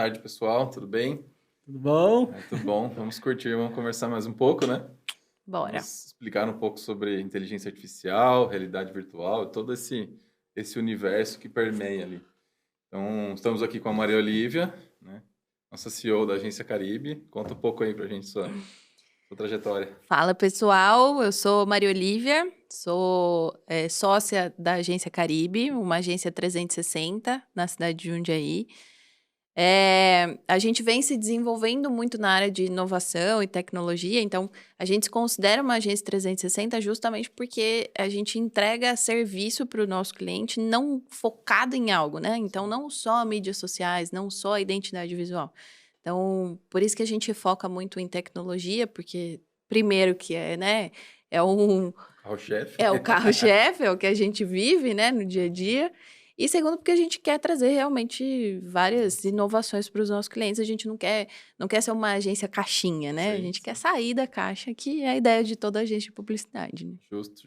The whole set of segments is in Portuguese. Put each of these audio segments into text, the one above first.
tarde, pessoal. Tudo bem? Tudo bom? Tudo bom. Vamos curtir, vamos conversar mais um pouco, né? Bora. Vamos explicar um pouco sobre inteligência artificial, realidade virtual, todo esse universo que permeia ali. Então, estamos aqui com a Maria Olívia, né? Nossa CEO da Agência Caribe. Conta um pouco aí pra gente sua trajetória. Fala, pessoal. Eu sou Maria Olívia, sou sócia da Agência Caribe, uma agência 360 na cidade de Jundiaí. A gente vem se desenvolvendo muito na área de inovação e tecnologia, então a gente se considera uma agência 360 justamente porque a gente entrega serviço para o nosso cliente não focado em algo, né? Então, não só mídias sociais, não só identidade visual. Então, por isso que a gente foca muito em tecnologia, porque primeiro que né, Carro-chefe. é o carro-chefe, é o que a gente vive, né, no dia a dia. E segundo, porque a gente quer trazer realmente várias inovações para os nossos clientes. A gente não quer ser uma agência caixinha, né? Sim, A gente sim. quer sair da caixa, que é a ideia de toda agência de publicidade, né? Justo.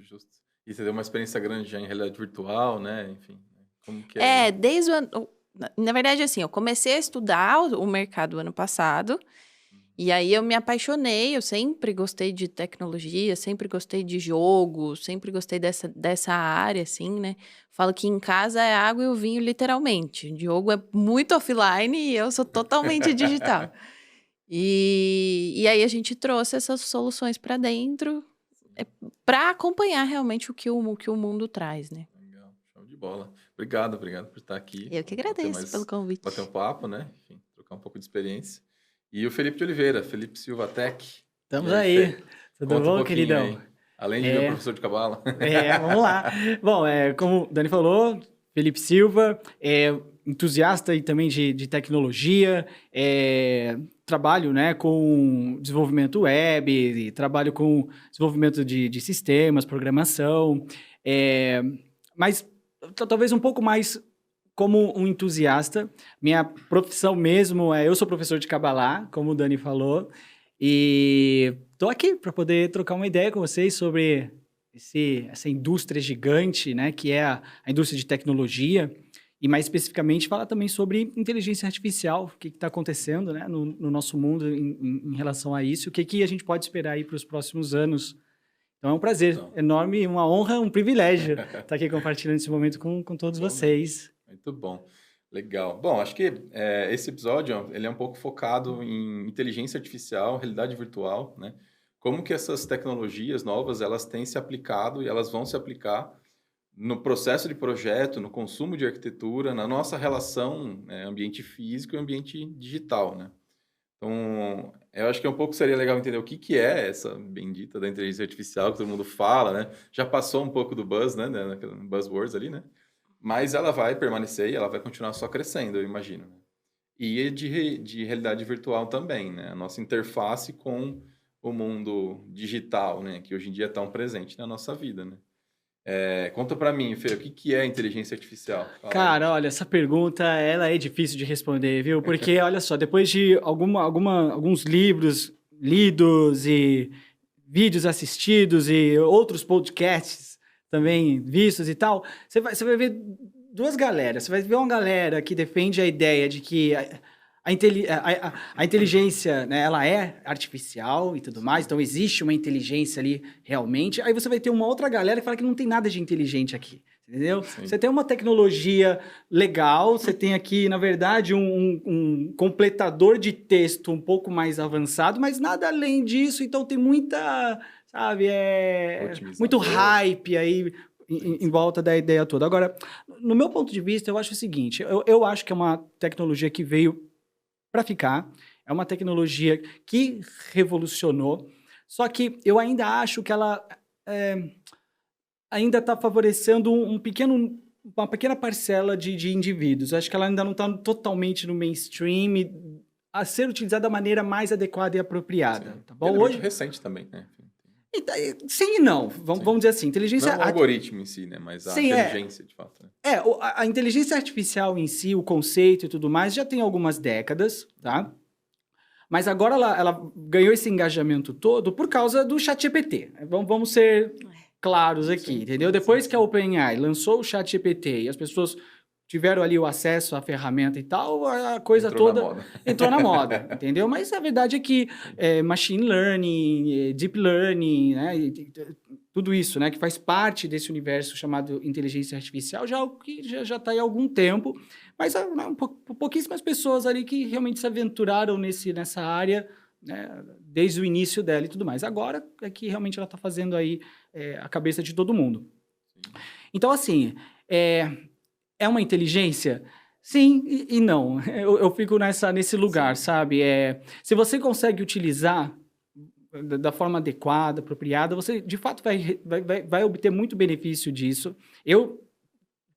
E você deu uma experiência grande já em realidade virtual, né? Enfim, como que é? Desde o ano... Na verdade, assim, eu comecei a estudar o mercado ano passado. E aí eu me apaixonei, eu sempre gostei de tecnologia, sempre gostei de jogo, sempre gostei dessa área, assim, né? Falo que em casa é a água e o vinho, literalmente. O Diogo é muito offline e eu sou totalmente digital. E aí a gente trouxe essas soluções para dentro para acompanhar realmente o que o mundo traz, né? Legal, show de bola. Obrigado por estar aqui. Eu que Vamos agradeço pelo convite. bater um papo, né? Enfim, trocar um pouco de experiência. E o Felipe de Oliveira, Felipe Silva Tech. Estamos E aí. Fê? Tudo Conta um bom, pouquinho queridão? aí. Além de meu professor de cabala. Vamos lá. Bom, como o Dani falou, Felipe Silva, entusiasta e também de tecnologia, trabalho, né, com desenvolvimento web, trabalho com desenvolvimento de sistemas, programação, mas talvez um pouco mais como um entusiasta. Minha profissão mesmo eu sou professor de Kabbalah, como o Dani falou, e estou aqui para poder trocar uma ideia com vocês sobre essa indústria gigante, né, que é a indústria de tecnologia, e mais especificamente falar também sobre inteligência artificial, o que está acontecendo, né, no nosso mundo em relação a isso, o que a gente pode esperar aí para os próximos anos. Então é um prazer enorme, uma honra, um privilégio estar aqui compartilhando esse momento com todos vocês. Muito bom. Legal. Bom, acho que esse episódio ele é um pouco focado em inteligência artificial, realidade virtual, né? Como que essas tecnologias novas elas têm se aplicado e elas vão se aplicar no processo de projeto, no consumo de arquitetura, na nossa relação ambiente físico e ambiente digital, né? Então, eu acho que um pouco seria legal entender o que é essa bendita da inteligência artificial que todo mundo fala, né? Já passou um pouco do buzz, né? Buzzwords ali, né? Mas ela vai permanecer e ela vai continuar só crescendo, eu imagino. E de realidade virtual também, né? A nossa interface com o mundo digital, né? Que hoje em dia é tão presente na nossa vida, né? Conta pra mim, Fê, o que é inteligência artificial? Fala Cara, olha, essa pergunta, ela é difícil de responder, viu? Porque, olha só, depois de alguns livros lidos e vídeos assistidos e outros podcasts também vistos e tal, você vai ver duas galeras. Você vai ver uma galera que defende a ideia de que a inteligência, né, ela é artificial e tudo mais, então existe uma inteligência ali realmente. Aí você vai ter uma outra galera que fala que não tem nada de inteligente aqui, entendeu? Sim. Você tem uma tecnologia legal, você tem aqui, na verdade, um completador de texto um pouco mais avançado, mas nada além disso, então tem muita, sabe, muito hype aí em volta da ideia toda. Agora, no meu ponto de vista, eu acho o seguinte, eu acho que é uma tecnologia que veio para ficar, é uma tecnologia que revolucionou, só que eu ainda acho que ela ainda está favorecendo uma pequena parcela de indivíduos. Acho que ela ainda não está totalmente no mainstream a ser utilizada da maneira mais adequada e apropriada. Sim. Tá bom? Ele é muito recente também, né? Sim e não, vamos dizer assim. Inteligência não o algoritmo em si, né? Mas a inteligência, de fato. Né? A inteligência artificial em si, o conceito e tudo mais, já tem algumas décadas, tá? Mas agora ela ganhou esse engajamento todo por causa do ChatGPT. Vamos ser claros aqui, entendeu? Depois que a OpenAI lançou o ChatGPT e as pessoas tiveram ali o acesso à ferramenta e tal, a coisa Entrou toda na moda. entrou na moda, entendeu? Mas a verdade é que machine learning, deep learning, né, tudo isso, né, que faz parte desse universo chamado inteligência artificial, já está aí há algum tempo, mas né, pouquíssimas pessoas ali que realmente se aventuraram nessa área, né, desde o início dela e tudo mais. Agora é que realmente ela está fazendo aí a cabeça de todo mundo. Então, assim, é uma inteligência? Sim e não. Eu fico nesse lugar, sabe? Se você consegue utilizar da forma adequada, apropriada, você, de fato, vai obter muito benefício disso. Eu,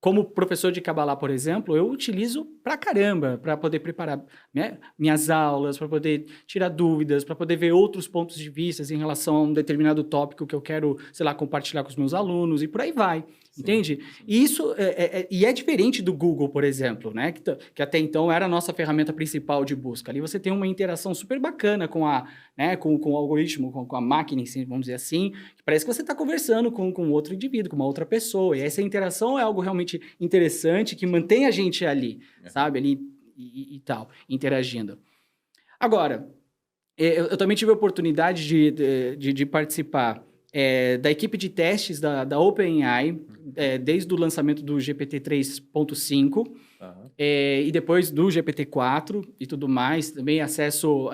como professor de Kabbalah, por exemplo, eu utilizo pra caramba para poder preparar, né, minhas aulas, para poder tirar dúvidas, para poder ver outros pontos de vista em relação a um determinado tópico que eu quero, sei lá, compartilhar com os meus alunos e por aí vai. Sim, Entende? sim. E isso é diferente do Google, por exemplo, né? Que até então era a nossa ferramenta principal de busca. Ali você tem uma interação super bacana com o algoritmo, com a máquina, vamos dizer assim, que parece que você está conversando com outro indivíduo, com uma outra pessoa. E essa interação é algo realmente interessante que mantém a gente ali, sabe? Ali e tal, interagindo. Agora, eu também tive a oportunidade de participar da equipe de testes da OpenAI, desde o lançamento do GPT 3.5 e depois do GPT-4 e tudo mais, também acesso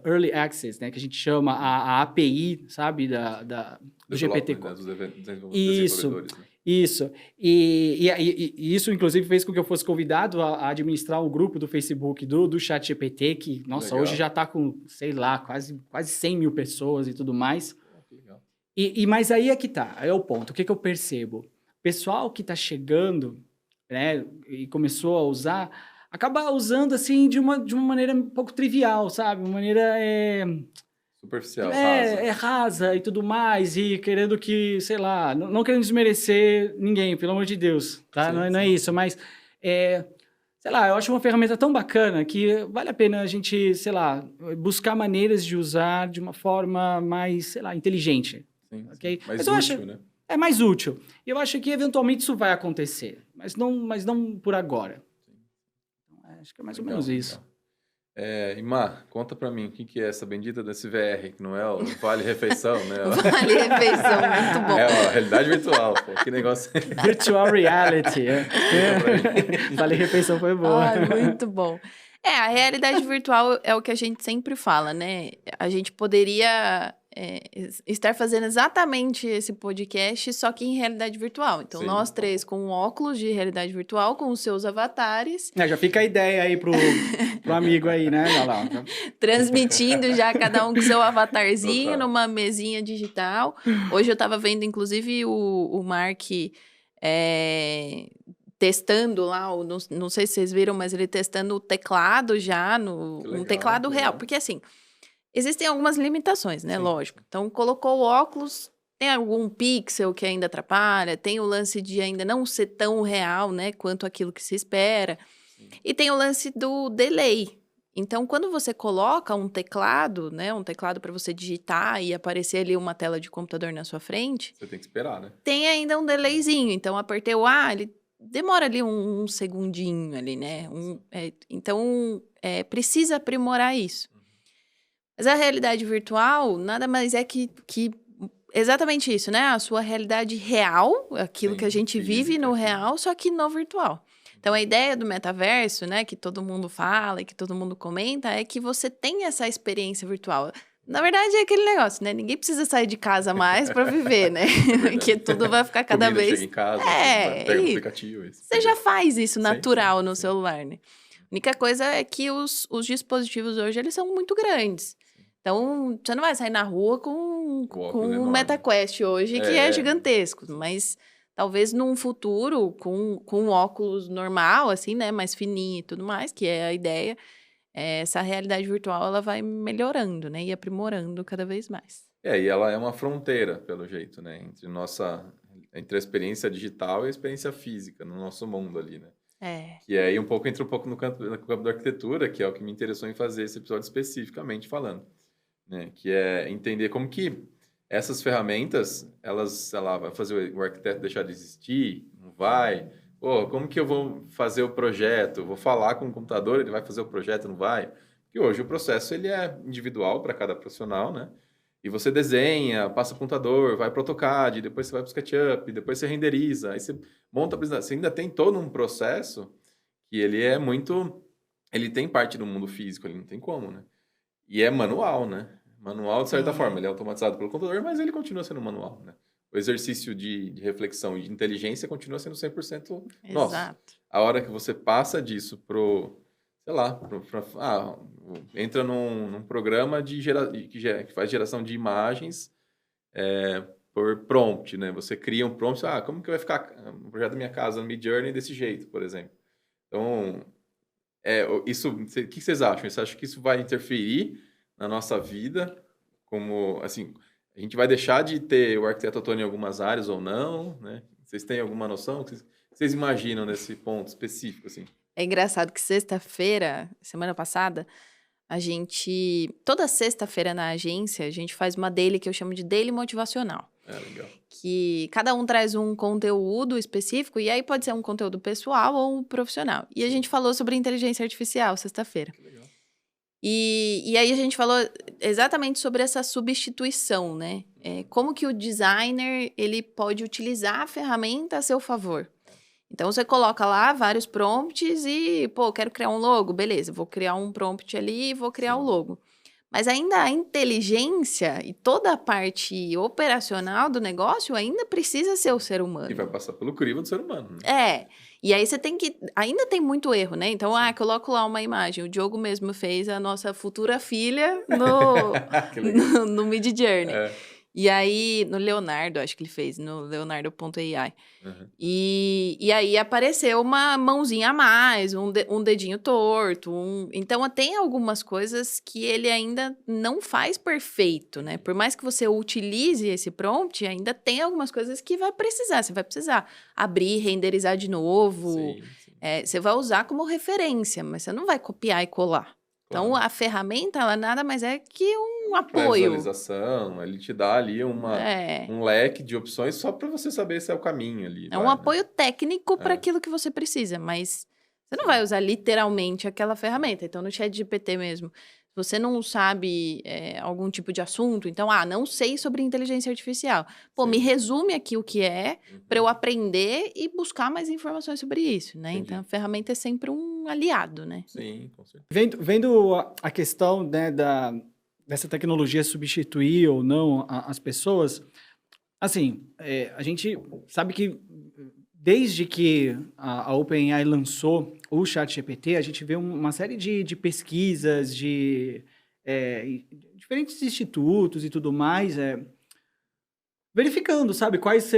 Early Access, né, que a gente chama a API, sabe, do GPT-4. Dos Isso, desenvolvedores, né? isso. E isso, inclusive, fez com que eu fosse convidado a administrar o grupo do Facebook do ChatGPT, que, nossa, Legal. hoje já está com, sei lá, quase 100 mil pessoas e tudo mais. Que legal. Mas aí é que tá, é o ponto. O que eu percebo? O pessoal que está chegando, né, e começou a usar, acaba usando, assim, de uma maneira um pouco trivial, sabe? Uma maneira Superficial, rasa. rasa e tudo mais, e querendo que, sei lá, não querendo desmerecer ninguém, pelo amor de Deus, tá? Sim, Não é isso, mas, sei lá, eu acho uma ferramenta tão bacana que vale a pena a gente, sei lá, buscar maneiras de usar de uma forma mais, sei lá, inteligente. Sim, Ok? mais Mas eu útil, acho, né? é mais útil. E eu acho que eventualmente isso vai acontecer, mas não por agora. Então, acho que é mais ou menos isso. Imar, conta pra mim, o que é essa bendita desse VR, que não é o Vale Refeição, né? Vale refeição, muito bom. É a realidade virtual, pô, que negócio. Virtual reality. Falei refeição foi boa. Ai, muito bom. A realidade virtual é o que a gente sempre fala, né? A gente poderia estar fazendo exatamente esse podcast, só que em realidade virtual. Então, Sim. nós três com óculos de realidade virtual, com os seus avatares, Já fica a ideia aí pro amigo aí, né? Olha lá. transmitindo já cada um com seu avatarzinho Total. numa mesinha digital. Hoje eu tava vendo, inclusive, o Mark testando lá, não sei se vocês viram, mas ele testando o teclado já, um teclado real. legal. Porque, assim, existem algumas limitações, né? Sim. Lógico. Então, colocou o óculos, tem algum pixel que ainda atrapalha, tem o lance de ainda não ser tão real, né? Quanto aquilo que se espera. Sim. E tem o lance do delay. Então, quando você coloca um teclado, né? Um teclado para você digitar e aparecer ali uma tela de computador na sua frente, Você tem que esperar, né? tem ainda um delayzinho. Então, apertei o A, ele demora ali um segundinho ali, né? Então, precisa aprimorar isso. Mas a realidade virtual nada mais é que exatamente isso, né? A sua realidade real, aquilo Sim, que a gente vive no real, só que no virtual. Então, a ideia do metaverso, né, que todo mundo fala e que todo mundo comenta, é que você tem essa experiência virtual. Na verdade, é aquele negócio, né? Ninguém precisa sair de casa mais para viver, né? Porque tudo vai ficar cada Comida vez... chega em casa, pega o aplicativo. Você já faz isso Sim, natural sim, no sim. celular, né? A única coisa é que os dispositivos hoje, eles são muito grandes. Então, você não vai sair na rua com óculos um enorme. MetaQuest hoje, que é gigantesco. Mas talvez num futuro, com um óculos normal, assim, né? Mais fininho e tudo mais, que é a ideia, essa realidade virtual, ela vai melhorando, né? E aprimorando cada vez mais. E ela é uma fronteira, pelo jeito, né? Entre a experiência digital e a experiência física, no nosso mundo ali, né? Que aí entra um pouco no campo da arquitetura, que é o que me interessou em fazer esse episódio especificamente falando, né? Que é entender como que essas ferramentas, ela vai fazer o arquiteto deixar de existir, não vai, Pô, como que eu vou fazer o projeto? Vou falar com o computador, ele vai fazer o projeto, não vai? Porque hoje o processo ele é individual para cada profissional, né? E você desenha, passa para o computador, vai para o AutoCAD, depois você vai para o SketchUp, depois você renderiza, aí você monta a apresentação. Você ainda tem todo um processo que ele é muito... Ele tem parte do mundo físico, ele não tem como, né? E é manual, né? Manual, de certa forma, ele é automatizado pelo computador, mas ele continua sendo manual, né? O exercício de reflexão e de inteligência continua sendo 100% nosso. Exato. A hora que você passa disso pro, sei lá, entra num programa que faz geração de imagens por prompt, né? Você cria um prompt, como que vai ficar o projeto da minha casa no Midjourney desse jeito, por exemplo. Então, o que vocês acham? Você acha que isso vai interferir na nossa vida? Como, assim, a gente vai deixar de ter o arquiteto autônomo em algumas áreas ou não, né? Vocês têm alguma noção? O que vocês imaginam nesse ponto específico, assim? É engraçado que sexta-feira, semana passada, toda sexta-feira na agência, a gente faz uma daily que eu chamo de daily motivacional. Legal. Que cada um traz um conteúdo específico, e aí pode ser um conteúdo pessoal ou um profissional. E a gente falou sobre inteligência artificial sexta-feira. Que legal. E aí a gente falou exatamente sobre essa substituição, né? Como que o designer, ele pode utilizar a ferramenta a seu favor. Então, você coloca lá vários prompts e, quero criar um logo, beleza, vou criar um prompt ali e vou criar o logo. Mas ainda a inteligência e toda a parte operacional do negócio ainda precisa ser o ser humano. E vai passar pelo crivo do ser humano, né? E aí você tem que... Ainda tem muito erro, né? Então, coloco lá uma imagem. O Diogo mesmo fez a nossa futura filha no Midjourney. E aí, no Leonardo, acho que ele fez, no Leonardo.ai. Uhum. E aí apareceu uma mãozinha a mais, um dedinho torto. Então, tem algumas coisas que ele ainda não faz perfeito, né? Por mais que você utilize esse prompt, ainda tem algumas coisas que você vai precisar abrir, renderizar de novo. Sim. Você vai usar como referência, mas você não vai copiar e colar. Então, a ferramenta, ela nada mais é que um apoio. Visualização, ele te dá ali um leque de opções só para você saber se é o caminho ali. Um apoio técnico para aquilo que você precisa, mas você não vai usar literalmente aquela ferramenta. Então, no ChatGPT mesmo, se você não sabe algum tipo de assunto, então, não sei sobre inteligência artificial. Me resume aqui o que é, para eu aprender e buscar mais informações sobre isso, né? Entendi. Então, a ferramenta é sempre um aliado, né? Sim, com certeza. Vendo a questão, né, dessa tecnologia substituir ou não as pessoas, assim, a gente sabe que desde que a OpenAI lançou o ChatGPT, a gente vê uma série de pesquisas de diferentes institutos e tudo mais, verificando, sabe, quais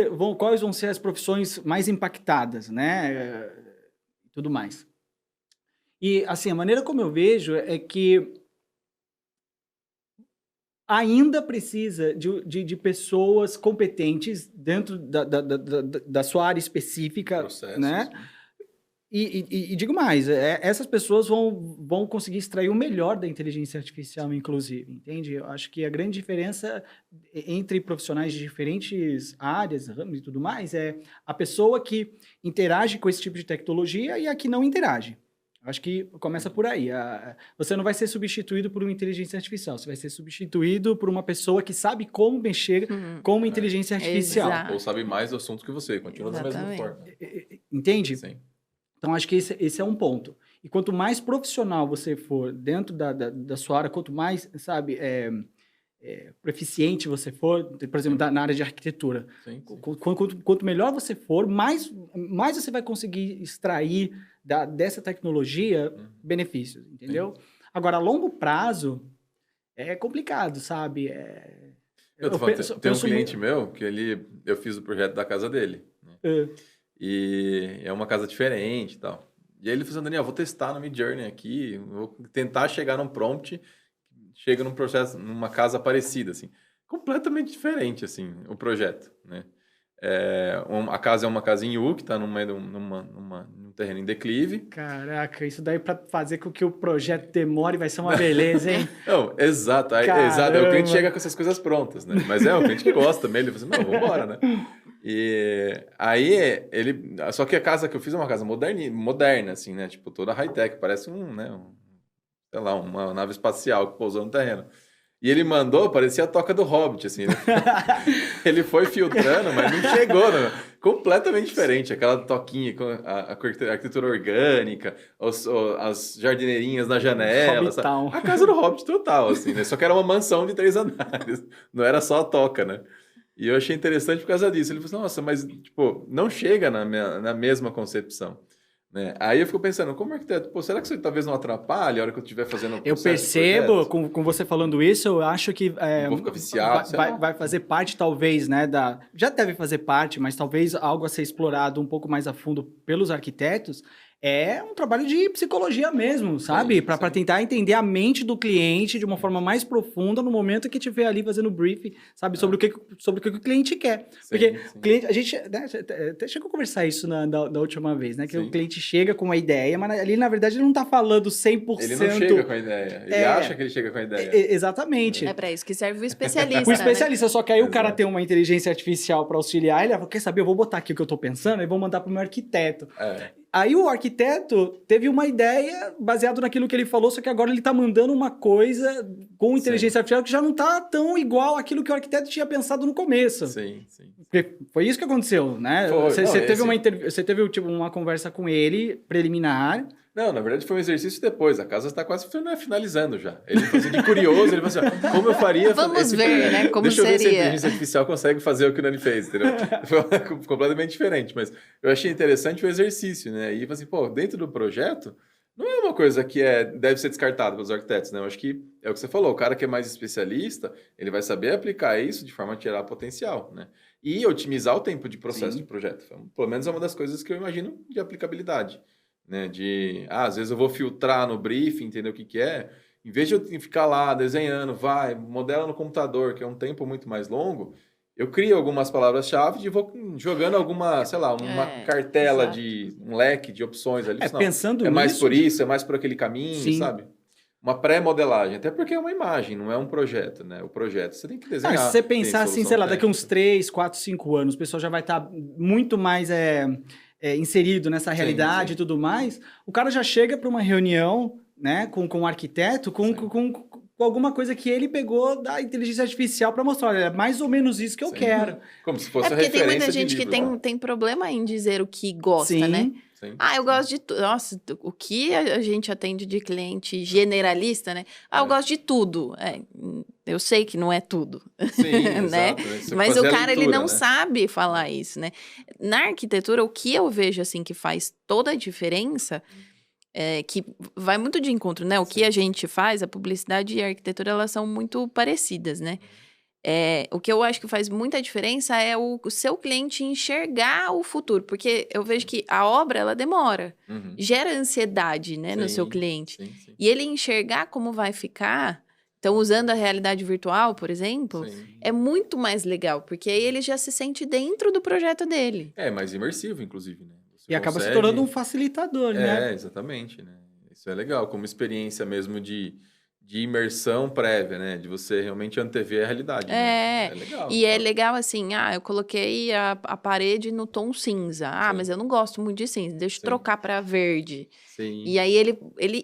vão ser as profissões mais impactadas, né, e tudo mais. E, assim, a maneira como eu vejo é que ainda precisa de pessoas competentes dentro da sua área específica, Processos, né? E digo mais, essas pessoas vão conseguir extrair o melhor da inteligência artificial, inclusive, entende? Eu acho que a grande diferença entre profissionais de diferentes áreas, ramos e tudo mais, é a pessoa que interage com esse tipo de tecnologia e a que não interage. Acho que começa por aí. Você não vai ser substituído por uma inteligência artificial. Você vai ser substituído por uma pessoa que sabe como mexer com uma inteligência artificial. Exato. Ou sabe mais do assunto que você. Continua da mesma forma. Entende? Sim. Então, acho que esse é um ponto. E quanto mais profissional você for dentro da sua área, quanto mais, sabe, proficiente você for, por exemplo, na área de arquitetura. Sim. Quanto melhor você for, mais você vai conseguir extrair dessa tecnologia benefícios, entendeu? Sim. Agora, a longo prazo, é complicado, sabe? Tem um cliente meu que eu fiz o projeto da casa dele. Né? E é uma casa diferente e tal. E aí ele falou, Daniel, vou testar no Midjourney aqui, vou tentar chegar num prompt, chega num processo, numa casa parecida, assim. Completamente diferente, assim, o projeto, né? A casa é uma casa em U, que está no meio de num terreno em declive. Caraca, isso daí para fazer com que o projeto demore vai ser uma beleza, hein? Não, exato. Aí o cliente chega com essas coisas prontas, né? Mas o cliente que gosta também, ele fala assim, não, vambora, né? E aí, só que a casa que eu fiz é uma casa moderna, assim, né? Tipo, toda high-tech, parece sei lá, uma nave espacial que pousou no terreno. E ele mandou, parecia a Toca do Hobbit, assim. Ele foi filtrando, mas não chegou, né? Completamente diferente. Aquela toquinha com a arquitetura orgânica, as jardineirinhas na janela. A casa do Hobbit total, assim, né? Só que era uma mansão de 3 andares. Não era só a toca, né? E eu achei interessante por causa disso. Ele falou assim, nossa, mas, tipo, não chega na mesma concepção. Né? Aí eu fico pensando, como arquiteto, pô, será que isso talvez não atrapalhe a hora que eu estiver fazendo o Eu percebo, com você falando isso, eu acho que não vou ficar viciado, vai fazer parte, talvez, né, já deve fazer parte, mas talvez algo a ser explorado um pouco mais a fundo pelos arquitetos, é um trabalho de psicologia mesmo, sabe? Para tentar entender a mente do cliente de uma forma mais profunda no momento que estiver ali fazendo o briefing, sabe? Sobre o que o cliente quer. Porque o cliente, a gente, né, até chegou a conversar isso da última vez, né? Que o cliente chega com uma ideia, mas ali, na verdade, ele não está falando 100%. Ele não chega com a ideia. Ele acha que ele chega com a ideia. Exatamente. É para isso que serve o especialista. O especialista, né? Só que aí o cara tem uma inteligência artificial para auxiliar, ele fala, quer saber, eu vou botar aqui o que eu estou pensando e vou mandar para o meu arquiteto. Aí o arquiteto teve uma ideia baseado naquilo que ele falou, só que agora ele está mandando uma coisa com inteligência artificial que já não está tão igual àquilo que o arquiteto tinha pensado no começo. Sim. Porque foi isso que aconteceu, né? Você teve tipo, uma conversa com ele, preliminar. Não, na verdade foi um exercício depois. A casa está quase finalizando já. Ele falou assim, de curioso, ele falou assim, como eu faria... Vamos ver, né, como Deixa eu ver se a seria. inteligência artificial consegue fazer o que o Nani fez, entendeu? Foi completamente diferente, mas eu achei interessante o exercício, né? E falei assim, pô, dentro do projeto, não é uma coisa que deve ser descartada pelos arquitetos, né? Eu acho que é o que você falou, o cara que é mais especialista, ele vai saber aplicar isso de forma a tirar potencial, né? E otimizar o tempo de processo de projeto. Pelo menos é uma das coisas que eu imagino de aplicabilidade. Né, às vezes eu vou filtrar no briefing, entender o que é, em vez de eu ficar lá desenhando, modela no computador, que é um tempo muito mais longo, eu crio algumas palavras-chave e vou jogando alguma, sei lá, uma cartela exato. um leque de opções ali. Pensando é mais nisso, por isso, é mais por aquele caminho, sabe? Uma pré-modelagem, até porque é uma imagem, não é um projeto, né? O projeto você tem que desenhar. Se você pensar assim, sei lá, daqui uns 3, 4, 5 anos, o pessoal já vai estar muito mais inserido nessa realidade e tudo mais, o cara já chega para uma reunião, né, com um arquiteto, com alguma coisa que ele pegou da inteligência artificial para mostrar, olha, é mais ou menos isso que eu quero. Como se fosse a porque referência tem muita gente livro, que tem problema em dizer o que gosta, né? Eu gosto de tudo. Nossa, o que a gente atende de cliente generalista, né? Eu gosto de tudo. Eu sei que não é tudo. Sim, né? Exato. Mas o cara, ele não sabe falar isso, né? Na arquitetura, o que eu vejo, assim, que faz toda a diferença, que vai muito de encontro, né? O que a gente faz, a publicidade e a arquitetura, elas são muito parecidas, né? O que eu acho que faz muita diferença é o seu cliente enxergar o futuro, porque eu vejo que a obra, ela demora, gera ansiedade, né, no seu cliente. E ele enxergar como vai ficar, então usando a realidade virtual, por exemplo, é muito mais legal, porque aí ele já se sente dentro do projeto dele. É mais imersivo, inclusive, né? Você acaba se tornando um facilitador, né? Exatamente, né? Isso é legal, como experiência mesmo de imersão prévia, né? De você realmente antever a realidade. Né? É legal. E é legal assim, eu coloquei a parede no tom cinza. Mas eu não gosto muito de cinza, deixa eu trocar para verde. E aí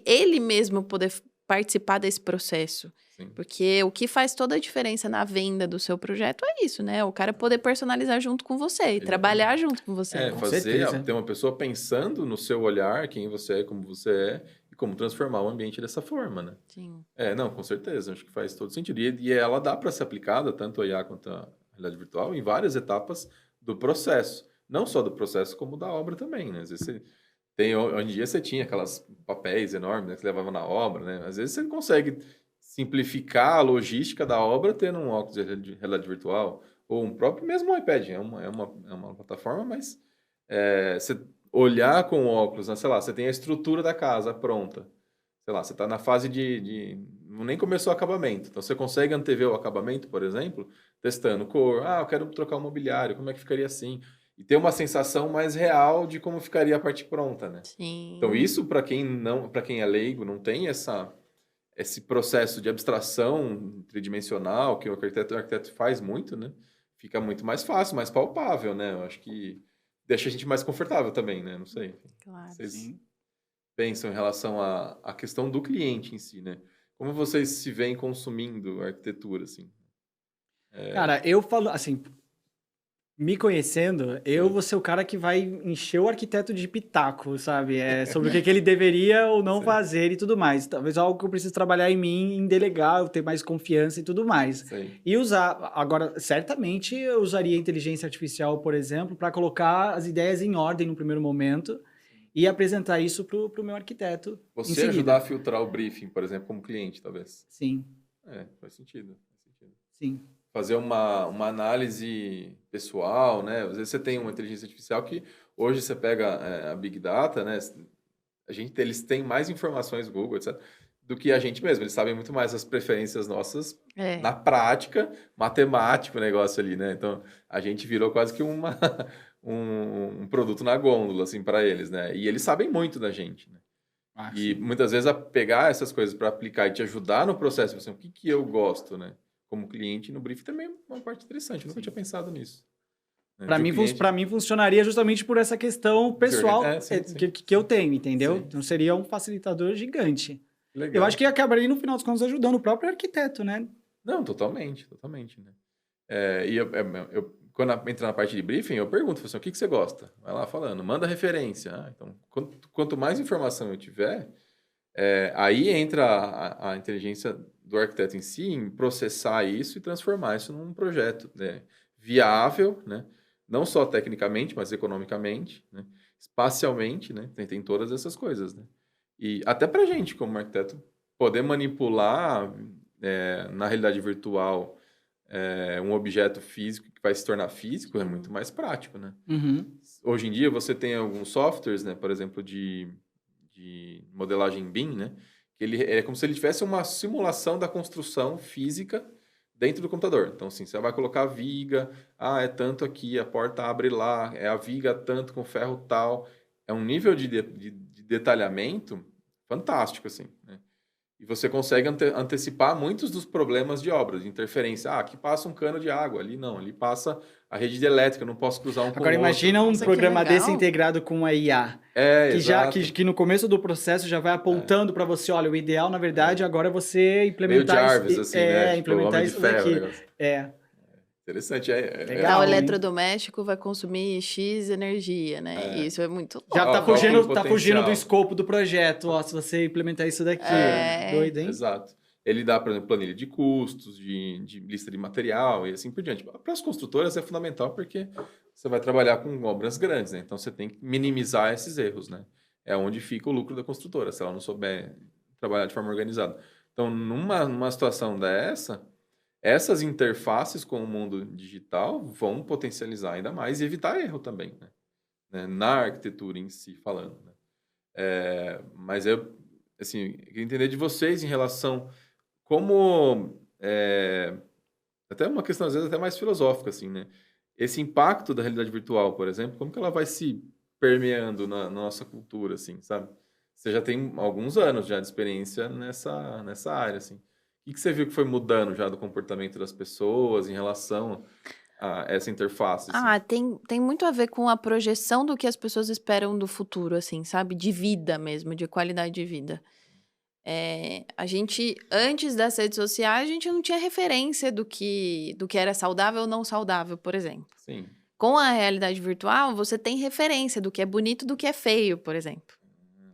ele mesmo poder participar desse processo. Porque o que faz toda a diferença na venda do seu projeto é isso, né? O cara poder personalizar junto com você e trabalhar junto com você. Ter uma pessoa pensando no seu olhar, quem você é, como você é, e como transformar o ambiente dessa forma, né? Sim. Não, com certeza, acho que faz todo sentido. E ela dá para ser aplicada, tanto a IA quanto a realidade virtual, em várias etapas do processo. Não só do processo, como da obra também, né? Às vezes hoje em dia você tinha aquelas papéis enormes, né, que você levava na obra, né? Às vezes você consegue simplificar a logística da obra tendo um óculos de realidade virtual, ou um próprio mesmo iPad, é uma plataforma, mas você olhar com o óculos, né, sei lá, você tem a estrutura da casa pronta, sei lá, você está na fase nem começou o acabamento, então você consegue antever o acabamento, por exemplo, testando cor, eu quero trocar o mobiliário, como é que ficaria assim? E ter uma sensação mais real de como ficaria a parte pronta, né? Sim. Então isso, para quem é leigo, não tem esse processo de abstração tridimensional que o arquiteto faz muito, né? fica muito mais fácil, mais palpável, né? Eu acho que deixa a gente mais confortável também, né? Não sei. Claro. Vocês Sim. pensam em relação à questão do cliente em si, né? Como vocês se veem consumindo arquitetura, assim? Cara, eu falo, assim, me conhecendo, eu Sim. vou ser o cara que vai encher o arquiteto de pitaco, sabe? Sobre o que ele deveria ou não Sim. fazer e tudo mais. Talvez algo que eu preciso trabalhar em mim, em delegar, eu ter mais confiança e tudo mais. Sim. E usar, agora, certamente eu usaria a inteligência artificial, por exemplo, para colocar as ideias em ordem no primeiro momento e apresentar isso pro meu arquiteto em Você ajudar a seguida. filtrar o briefing, por exemplo, como cliente, talvez. Sim, Faz sentido. Faz sentido. sim. Fazer uma análise pessoal, né? Às vezes você tem uma inteligência artificial que hoje você pega a Big Data, né? Eles têm mais informações, Google, etc., do que a gente mesmo. Eles sabem muito mais as preferências nossas É. na prática, matemático o negócio ali, né? Então, a gente virou quase que um produto na gôndola, assim, para eles, né? E eles sabem muito da gente, né? E Sim. muitas vezes a pegar essas coisas para aplicar e te ajudar no processo, assim, o que eu gosto, né? Como cliente no brief também é uma parte interessante. Eu nunca tinha pensado nisso. Né? Para De o mim, cliente para mim funcionaria justamente por essa questão pessoal sim, que eu tenho, entendeu? sim. Então seria um facilitador gigante. Legal. Eu acho que acabaria, no final dos contos, ajudando o próprio arquiteto, né? Não, totalmente, totalmente, né? E quando entra na parte de briefing, eu pergunto, assim, o que você gosta? Vai lá falando, manda referência. Então, quanto mais informação eu tiver, aí entra a inteligência do arquiteto em si, em processar isso e transformar isso num projeto, né, viável, né? Não só tecnicamente, mas economicamente, né? Espacialmente, né? Tem todas essas coisas, né? E até para a gente, como arquiteto, poder manipular na realidade virtual um objeto físico que vai se tornar físico é muito mais prático, né? Uhum. Hoje em dia você tem alguns softwares, né? Por exemplo, de modelagem BIM, né? Que ele é como se ele tivesse uma simulação da construção física dentro do computador. Então, assim, você vai colocar a viga, é tanto aqui, a porta abre lá, é a viga tanto com ferro tal. É um nível de detalhamento fantástico, assim, né? E você consegue antecipar muitos dos problemas de obra, de interferência. Aqui passa um cano de água, ali não, ali passa a rede de elétrica, eu não posso cruzar um com o Agora outro. imagina um Nossa, que programa desse legal. integrado com a IA. Exato. Que no começo do processo já vai apontando para você, olha, o ideal, na verdade, agora é você implementar Meio Jarvis, assim, né? Tipo, implementar Homem de isso Ferro, o daqui. negócio. Interessante. Legal, Tal hein? eletrodoméstico vai consumir X energia, né? E isso é muito louco. Já tá Qual que é o fugindo do potencial? escopo do projeto, ó, se você implementar isso daqui. Doido, hein? Exato. Ele dá, por exemplo, planilha de custos, de lista de material e assim por diante. Para as construtoras é fundamental porque você vai trabalhar com obras grandes, né? Então você tem que minimizar esses erros, né? É onde fica o lucro da construtora, se ela não souber trabalhar de forma organizada. Então, numa situação dessa, essas interfaces com o mundo digital vão potencializar ainda mais e evitar erro também, né? Na arquitetura em si, falando, né? Mas eu, assim, queria entender de vocês em relação como até uma questão às vezes até mais filosófica, assim, né? Esse impacto da realidade virtual, por exemplo, como que ela vai se permeando na nossa cultura, assim, sabe? Você já tem alguns anos já de experiência nessa área, assim. O que você viu que foi mudando já do comportamento das pessoas em relação a essa interface, assim? Tem muito a ver com a projeção do que as pessoas esperam do futuro, assim, sabe? De vida mesmo, de qualidade de vida. A gente, antes das redes sociais, a gente não tinha referência do que era saudável ou não saudável, por exemplo. Sim, Com a realidade virtual, você tem referência do que é bonito e do que é feio, por exemplo.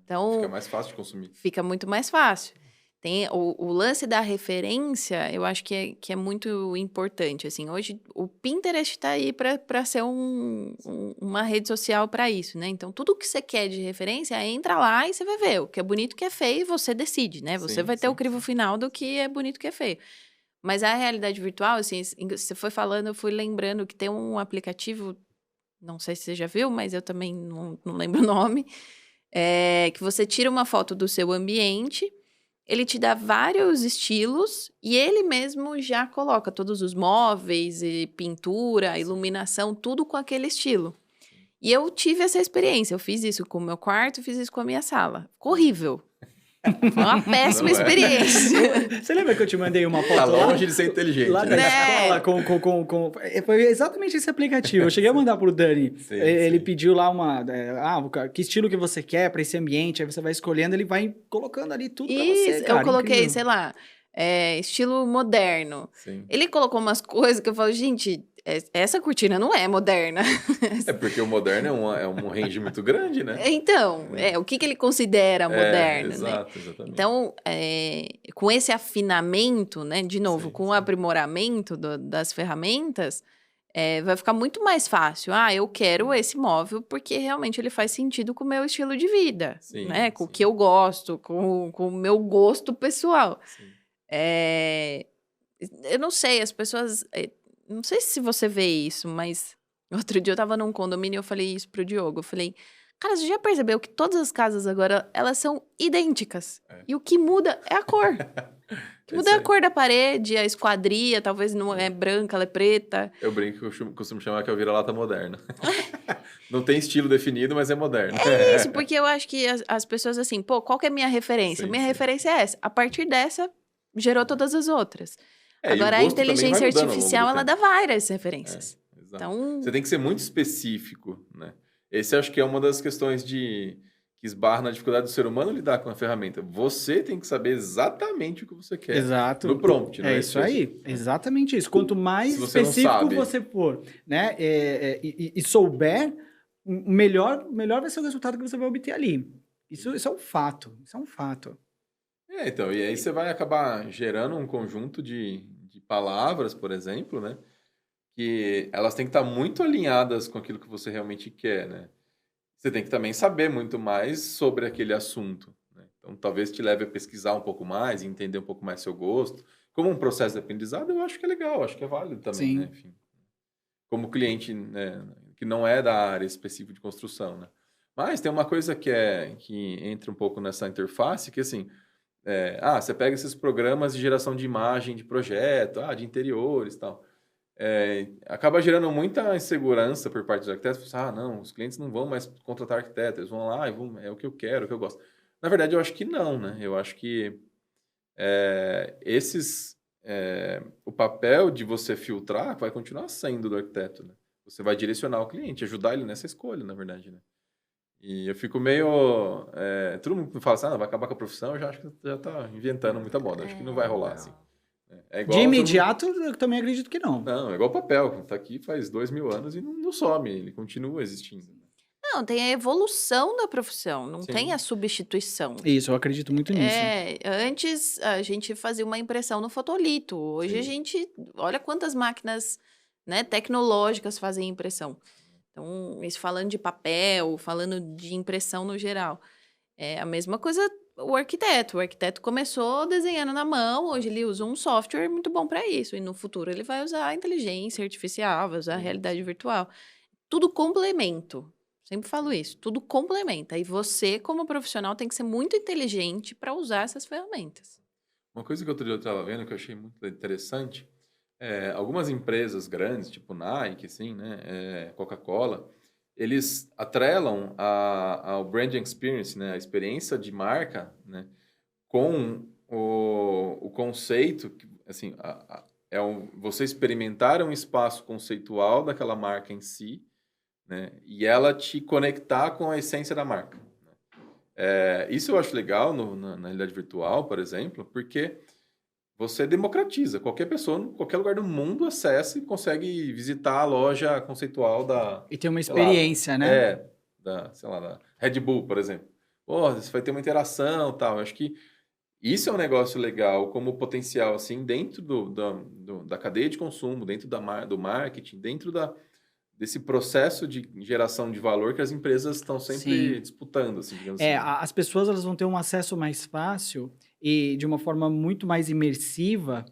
Então, fica mais fácil de consumir. fica muito mais fácil. Tem o lance da referência, eu acho que é muito importante, assim. Hoje, o Pinterest está aí para ser uma rede social para isso, né? Então, tudo que você quer de referência, entra lá e você vai ver. O que é bonito, o que é feio, você decide, né? Você Sim, vai ter o sim, crivo final do que é bonito, o que é feio. Mas a realidade virtual, assim, você foi falando, eu fui lembrando que tem um aplicativo, não sei se você já viu, mas eu também não lembro o nome, que você tira uma foto do seu ambiente, ele te dá vários estilos e ele mesmo já coloca todos os móveis e pintura, iluminação, tudo com aquele estilo. E eu tive essa experiência, eu fiz isso com o meu quarto, fiz isso com a minha sala. Ficou horrível. Foi uma péssima Não é. Você experiência. lembra que eu te mandei uma Tá foto lá? longe de ser inteligente. Lá da né? Né? escola Foi exatamente esse aplicativo. Eu cheguei a mandar pro Dani. Sim, Ele sim. pediu lá que estilo que você quer para esse ambiente. Aí você vai escolhendo, ele vai colocando ali tudo pra você, Isso, cara. eu coloquei, Incrível. sei lá, estilo moderno. Sim. Ele colocou umas coisas que eu falo, gente, essa cortina não é moderna. É porque o moderno é um range muito grande, né? Então, o que ele considera moderno, né? Exato, exatamente. Então, com esse afinamento, né, de novo, Sim, com o sim. aprimoramento das ferramentas, vai ficar muito mais fácil. Ah, eu quero esse móvel porque realmente ele faz sentido com o meu estilo de vida, Sim, né? Com o sim. que eu gosto, com o meu gosto pessoal. Sim. Eu não sei, as pessoas... não sei se você vê isso, mas... Outro dia eu tava num condomínio e eu falei isso pro Diogo. Eu falei, cara, você já percebeu que todas as casas agora, elas são idênticas? É. E o que muda é a cor. O que muda é a Esse- cor da parede, a esquadria, talvez não é branca, ela é preta. Eu brinco que eu costumo chamar que é o vira-lata moderno. Não tem estilo definido, mas é moderno. É isso, porque eu acho que as pessoas assim, pô, qual que é a minha referência? Sim, Minha sim. referência é essa. A partir dessa, gerou todas as outras. É, e o Agora, a gosto também vai inteligência mudando ao longo do artificial, ela dá tempo. várias referências. Exato. Então, Você tem que ser muito específico, né? Esse acho que é uma das questões que esbarra na dificuldade do ser humano lidar com a ferramenta. Você tem que saber exatamente o que você quer. Exato. No prompt, não é isso aí, É. exatamente isso. Quanto mais Se você não específico sabe. você for, né, e souber, melhor vai ser o resultado que você vai obter ali. Isso é um fato. Isso é um fato. Então, e aí você vai acabar gerando um conjunto de palavras, por exemplo, né? Que elas têm que estar muito alinhadas com aquilo que você realmente quer, né? Você tem que também saber muito mais sobre aquele assunto, né? Então, talvez te leve a pesquisar um pouco mais, entender um pouco mais seu gosto. Como um processo de aprendizado, eu acho que é legal, acho que é válido também, Sim. né? Enfim, como cliente, né, que não é da área específica de construção, né? Mas tem uma coisa que entra um pouco nessa interface, que assim, você pega esses programas de geração de imagem de projeto, de interiores e tal. Acaba gerando muita insegurança por parte dos arquitetos. Não, os clientes não vão mais contratar arquitetos, eles vão lá e é o que eu quero, o que eu gosto. Na verdade, eu acho que não, né? Eu acho que o papel de você filtrar vai continuar sendo do arquiteto, né? Você vai direcionar o cliente, ajudar ele nessa escolha, na verdade, né? E eu fico meio... todo mundo fala assim, não, vai acabar com a profissão, eu já acho que já tá inventando muita moda. Acho que não vai rolar, assim. É igual De todo mundo- imediato, eu também acredito que não. Não, é igual papel. Tá aqui faz 2000 anos e não some, ele continua existindo. não, tem a evolução da profissão, não Sim. tem a substituição. Isso, eu acredito muito nisso. Antes a gente fazia uma impressão no fotolito. Hoje Sim. a gente olha quantas máquinas, né, tecnológicas fazem impressão. Então, isso falando de papel, falando de impressão no geral. É a mesma coisa o arquiteto. O arquiteto começou desenhando na mão, hoje ele usa um software muito bom para isso. E no futuro ele vai usar a inteligência artificial, vai usar a Sim, realidade virtual. Tudo complemento. Sempre falo isso, tudo complementa. E você, como profissional, tem que ser muito inteligente para usar essas ferramentas. Uma coisa que outro dia eu estava vendo que eu achei muito interessante, algumas empresas grandes, tipo Nike, assim, né, Coca-Cola, eles atrelam ao branding experience, né, a experiência de marca, né, com o conceito, assim, você experimentar um espaço conceitual daquela marca em si, né, e ela te conectar com a essência da marca. Isso eu acho legal na realidade virtual, por exemplo, porque você democratiza. Qualquer pessoa, em qualquer lugar do mundo, acessa e consegue visitar a loja conceitual da... E tem uma sei lá, experiência, né? sei lá, da Red Bull, por exemplo. Você vai ter uma interação e tal. Eu acho que isso é um negócio legal como potencial, assim, dentro da cadeia de consumo, dentro do marketing, dentro desse processo de geração de valor que as empresas estão sempre Sim. disputando, assim, digamos assim. As pessoas elas vão ter um acesso mais fácil e de uma forma muito mais imersiva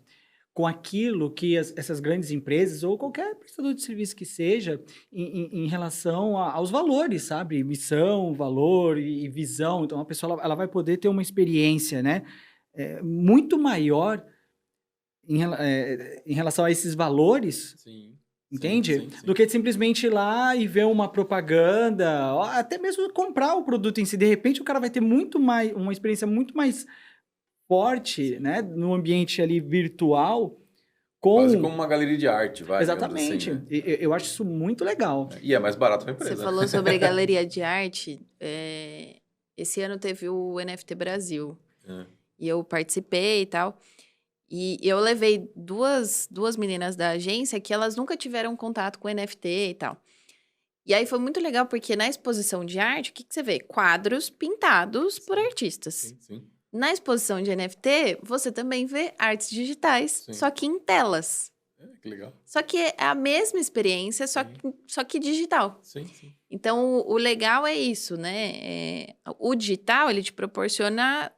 com aquilo que essas grandes empresas ou qualquer prestador de serviço que seja em relação aos valores, sabe? Missão, valor e visão. Então, a pessoa ela vai poder ter uma experiência, né? Muito maior em relação a esses valores Sim. Entende? Sim, sim, sim. Do que simplesmente ir lá e ver uma propaganda, ou até mesmo comprar o produto em si. De repente, o cara vai ter muito mais, uma experiência muito mais forte, Sim. né? No ambiente ali virtual, Quase como com... uma galeria de arte, vai, digamos assim, Exatamente. né? Eu acho isso muito legal. E é mais barato para a Você empresa. falou sobre galeria de arte. Esse ano teve o NFT Brasil. É. E eu participei e tal. E eu levei duas meninas da agência que elas nunca tiveram contato com NFT e tal. E aí foi muito legal porque na exposição de arte, o que você vê? Quadros pintados por artistas. Sim, sim, Na exposição de NFT, você também vê artes digitais, sim. só que em telas. Que legal. Só que é a mesma experiência, Sim. só que digital. Sim, sim. Então, o legal é isso, né? O digital, ele te proporciona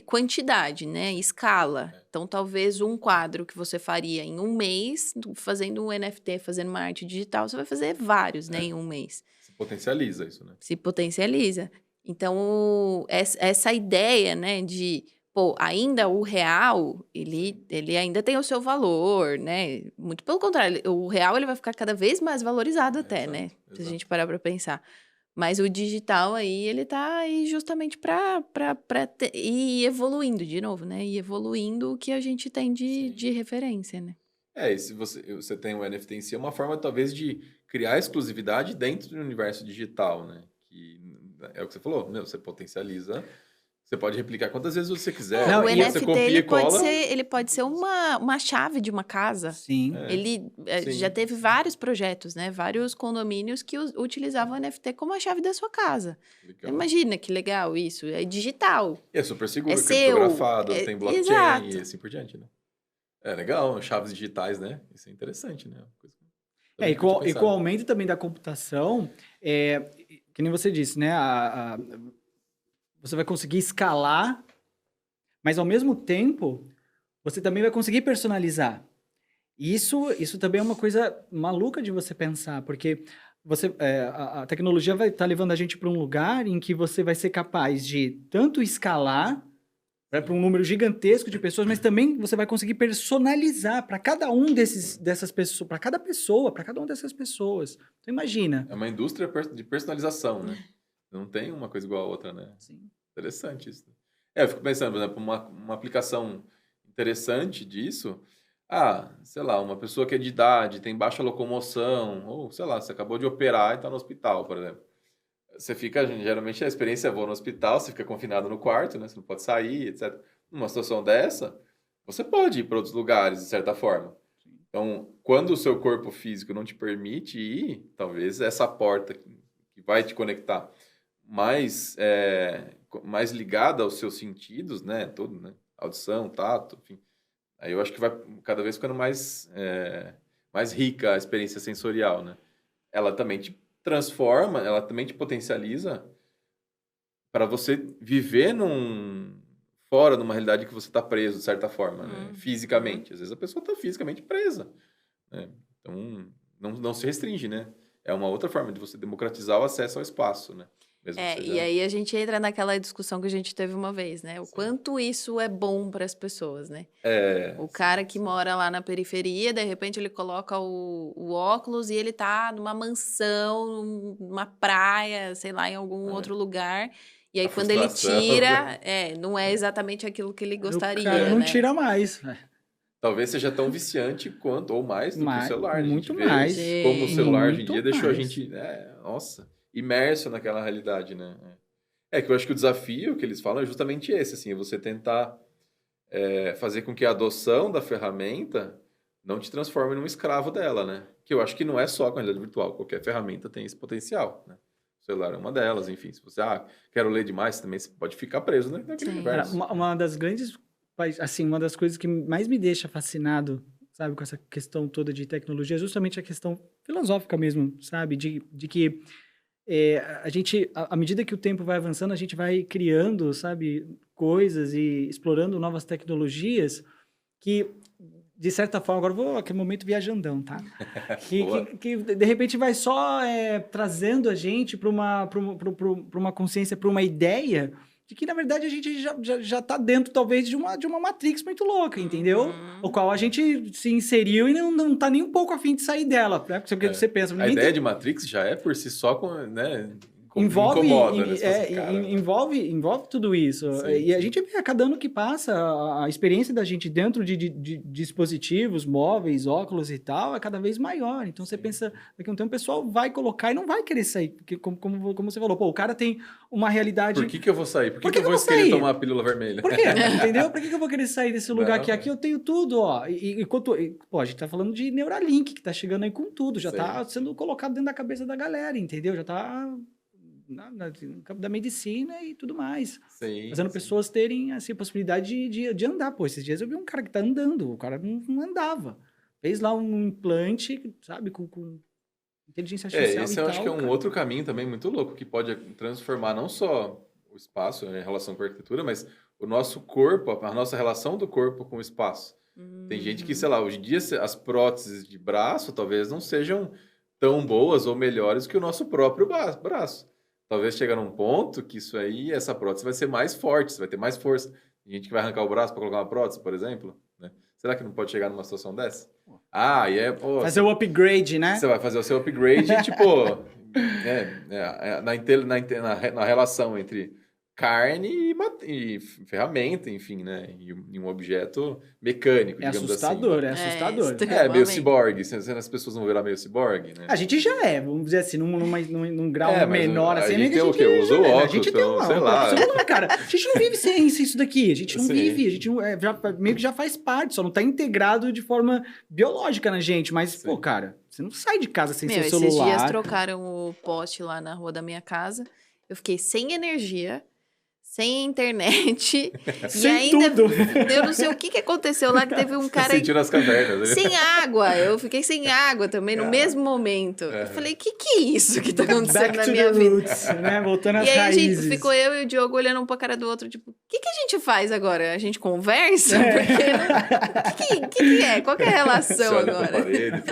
quantidade, né? Escala. Então, talvez um quadro que você faria em um mês, fazendo um NFT, fazendo uma arte digital, você vai fazer vários, né? Em um mês. Se potencializa isso, né? Se potencializa. Então, essa ideia, né, de, pô, ainda o real, ele ainda tem o seu valor, né? Muito pelo contrário, o real ele vai ficar cada vez mais valorizado até, Exato, né? Se a exato. gente parar para pensar. Mas o digital aí, ele tá aí justamente para ir evoluindo de novo, né? E evoluindo o que a gente tem Sim. de referência, né? E se você tem o NFT em si, é uma forma talvez de criar exclusividade dentro do universo digital, né? Que é o que você falou, meu, você potencializa, você pode replicar quantas vezes você quiser. Não, O e Você NFT, copia e cola. ele pode ser uma chave de uma casa. Sim. Ele sim. já teve vários projetos, né? Vários condomínios que utilizavam o NFT como a chave da sua casa. Legal. Imagina que legal isso. É digital. E é super seguro, É seu, criptografado, tem blockchain exato. e assim por diante, né? É legal, chaves digitais, né? Isso é interessante, né? E com o aumento também da computação, que nem você disse, né? Você vai conseguir escalar, mas ao mesmo tempo, você também vai conseguir personalizar. Isso também é uma coisa maluca de você pensar, porque a tecnologia vai estar levando a gente para um lugar em que você vai ser capaz de tanto escalar para um número gigantesco de pessoas, mas também você vai conseguir personalizar para cada um dessas pessoas, para cada uma dessas pessoas. Então imagina. É uma indústria de personalização, né? Não tem uma coisa igual a outra, né? Sim. Interessante isso. Eu fico pensando, por exemplo, uma aplicação interessante disso. Sei lá, uma pessoa que é de idade, tem baixa locomoção, ou sei lá, você acabou de operar e está no hospital, por exemplo. Você fica, geralmente a experiência é boa no hospital, você fica confinado no quarto, né? Você não pode sair, etc. Numa situação dessa, você pode ir para outros lugares, de certa forma. Então, quando o seu corpo físico não te permite ir, talvez essa porta que vai te conectar mais ligada aos seus sentidos, né? Tudo, né? Audição, tato, enfim. Aí eu acho que vai cada vez ficando mais rica a experiência sensorial, né? Ela também te transforma, ela também te potencializa para você viver fora de uma realidade que você está preso, de certa forma, né? Fisicamente. Às vezes a pessoa está fisicamente presa, né? Então, não se restringe, né? É uma outra forma de você democratizar o acesso ao espaço, né? E aí a gente entra naquela discussão que a gente teve uma vez, né? O quanto isso é bom para as pessoas, né? O cara que mora lá na periferia, de repente ele coloca o óculos e ele tá numa mansão, numa praia, sei lá, em algum outro lugar. E aí quando ele tira, não é exatamente aquilo que ele gostaria, O cara não né? tira mais. Talvez seja tão viciante quanto, ou mais do que o celular. Muito a gente vê mais. como o celular hoje em Muito dia deixou a mais. gente, nossa, imerso naquela realidade, né? Que eu acho que o desafio que eles falam é justamente esse, assim, é você tentar fazer com que a adoção da ferramenta não te transforme num escravo dela, né? Que eu acho que não é só com a realidade virtual, qualquer ferramenta tem esse potencial, né? O celular é uma delas, enfim, se você, quero ler demais, também você pode ficar preso naquele universo. Uma das grandes, assim, uma das coisas que mais me deixa fascinado, sabe, com essa questão toda de tecnologia, é justamente a questão filosófica mesmo, sabe, de que a gente, à medida que o tempo vai avançando, a gente vai criando, sabe, coisas e explorando novas tecnologias que, de certa forma, agora vou aquele momento viajandão, tá? que de repente vai só trazendo a gente para uma consciência, para uma ideia de que, na verdade, a gente já tá dentro, talvez, de uma Matrix muito louca, entendeu? O qual a gente se inseriu e não tá nem um pouco afim de sair dela, né? Porque você pensa... A ideia de Matrix já é, por si só, né? Envolve, Incomoda, né? Cara, envolve tudo isso. Sim, E a sim. gente vê a cada ano que passa, a experiência da gente dentro de dispositivos, móveis, óculos e tal, é cada vez maior. Então você pensa, daqui a um tempo o pessoal vai colocar e não vai querer sair. Porque, como você falou, pô, o cara tem uma realidade... Por que eu vou sair? Por que eu vou sair? querer tomar a pílula vermelha? Por quê? Entendeu? Por que eu vou querer sair desse lugar Não, aqui? Aqui eu tenho tudo, ó. Pô, a gente tá falando de Neuralink, que tá chegando aí com tudo. Já Sim. tá sendo colocado dentro da cabeça da galera, entendeu? Já tá... no campo da medicina e tudo mais. Sim, Fazendo sim. pessoas terem assim, a possibilidade de andar. Pô, esses dias eu vi um cara que tá andando, o cara não andava. Fez lá um implante, sabe, com inteligência artificial Esse e eu tal. acho que é um cara. outro caminho também muito louco, que pode transformar não só o espaço em relação com a arquitetura, mas o nosso corpo, a nossa relação do corpo com o espaço. Tem gente que, sei lá, hoje em dia as próteses de braço talvez não sejam tão boas ou melhores que o nosso próprio braço. Talvez chegue num ponto que isso aí, essa prótese vai ser mais forte, você vai ter mais força. Tem gente que vai arrancar o braço para colocar uma prótese, por exemplo, né? Será que não pode chegar numa situação dessa? Pô, Fazer o upgrade, né? você vai fazer o seu upgrade e, tipo, na relação entre carne e ferramenta, enfim, né? E um objeto mecânico, É digamos assustador, assim. é assustador. É, meio ciborgue. As pessoas vão virar meio ciborgue, né? A gente já é, vamos dizer assim, num grau Mas menor, a assim. gente tem o quê? Usa o a óculos, gente tem então, sei lá. celular, cara. A gente não vive sem isso daqui. A gente não Sim. vive, a gente não, meio que já faz parte, só não tá integrado de forma biológica na gente. Mas, Sim. pô, cara, você não sai de casa sem Meu, seu esses celular. dias trocaram o poste lá na rua da minha casa. Eu fiquei sem energia, sem internet. E Sem ainda, tudo. eu não sei o que aconteceu lá, que teve um cara Sentindo as cavernas. Né? sem água. Eu fiquei sem água também, no mesmo momento. Eu falei, que é isso que tá acontecendo Back na to minha the vida? roots, né? Voltando às E aí raízes. ficou eu e o Diogo olhando um pra cara do outro, tipo, o que a gente faz agora? A gente conversa? Porque que é? Qual que é a relação Você olha pra agora? parede,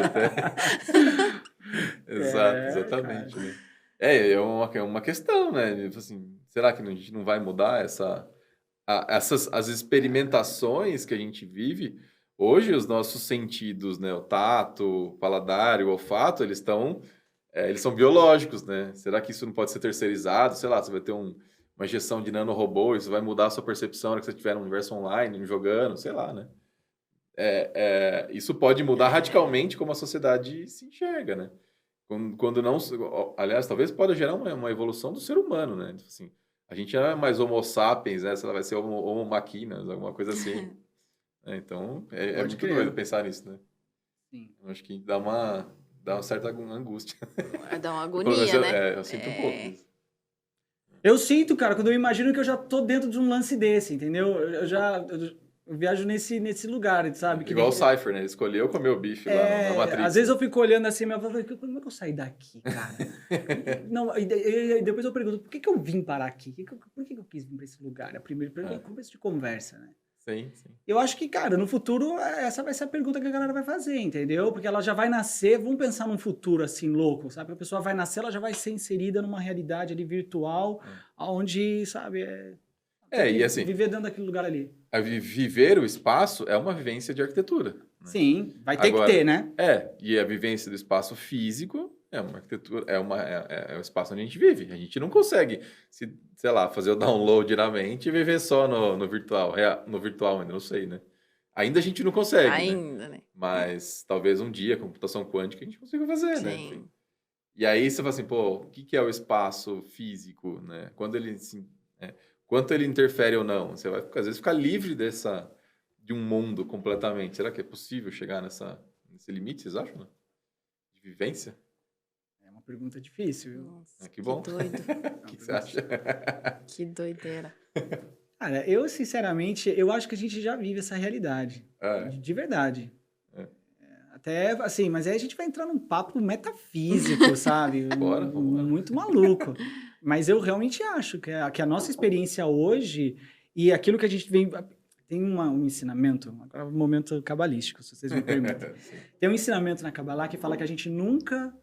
exatamente. Né? É uma questão, né? Assim, será que a gente não vai mudar as experimentações que a gente vive? Hoje, os nossos sentidos, né? O tato, o paladar, o olfato, eles são biológicos, né? Será que isso não pode ser terceirizado? Sei lá, você vai ter uma injeção de nanorobô, isso vai mudar a sua percepção na hora que você estiver no universo online, jogando, sei lá, né? Isso pode mudar radicalmente como a sociedade se enxerga, né? Quando não... Aliás, talvez pode gerar uma evolução do ser humano, né? Assim, a gente não é mais homo sapiens, né? Vai ser homo machinas, alguma coisa assim. Então, é muito doido pensar nisso, né? Sim. Eu acho que dá uma certa angústia. Dá uma agonia, né? Eu sinto um pouco isso. Eu sinto, cara, quando eu imagino que eu já tô dentro de um lance desse, entendeu? Eu viajo nesse lugar, sabe? Que Igual o Cypher, né? Ele escolheu comer o bife lá na Matrix. Às vezes eu fico olhando assim, mas eu falo, como é que eu saí daqui, cara? Não, e depois eu pergunto, por que eu vim parar aqui? Por que eu quis vir pra esse lugar? É primeiro começo de conversa, né? Sim. Eu acho que, cara, no futuro, essa vai ser a pergunta que a galera vai fazer, entendeu? Porque ela já vai nascer, vamos pensar num futuro assim, louco, sabe? A pessoa vai nascer, ela já vai ser inserida numa realidade ali virtual, onde, sabe, e assim... viver dentro daquele lugar ali. Viver o espaço é uma vivência de arquitetura. Né? Sim, vai ter Agora, que ter, né? E a vivência do espaço físico é uma arquitetura, é o espaço onde a gente vive. A gente não consegue, sei lá, fazer o download na mente e viver só no virtual. No virtual ainda, não sei, né? Ainda a gente não consegue, né? Mas talvez um dia, com computação quântica, a gente consiga fazer, Sim. né? Enfim. E aí você fala assim, pô, o que é o espaço físico, né? Quando ele quanto ele interfere ou não? Você vai, às vezes, ficar livre de um mundo completamente. Será que é possível chegar nesse limite, vocês acham? Né? De vivência? É uma pergunta difícil, viu? Nossa, que bom. doido. O que você acha? Que doideira. Cara, eu, sinceramente, eu acho que a gente já vive essa realidade. De verdade. Até, assim, mas aí a gente vai entrar num papo metafísico, sabe? Bora. Muito maluco. Mas eu realmente acho que a nossa experiência hoje e aquilo que a gente vem... Tem um ensinamento, agora é um momento cabalístico, se vocês me permitem. Tem um ensinamento na Kabbalah que fala que a gente nunca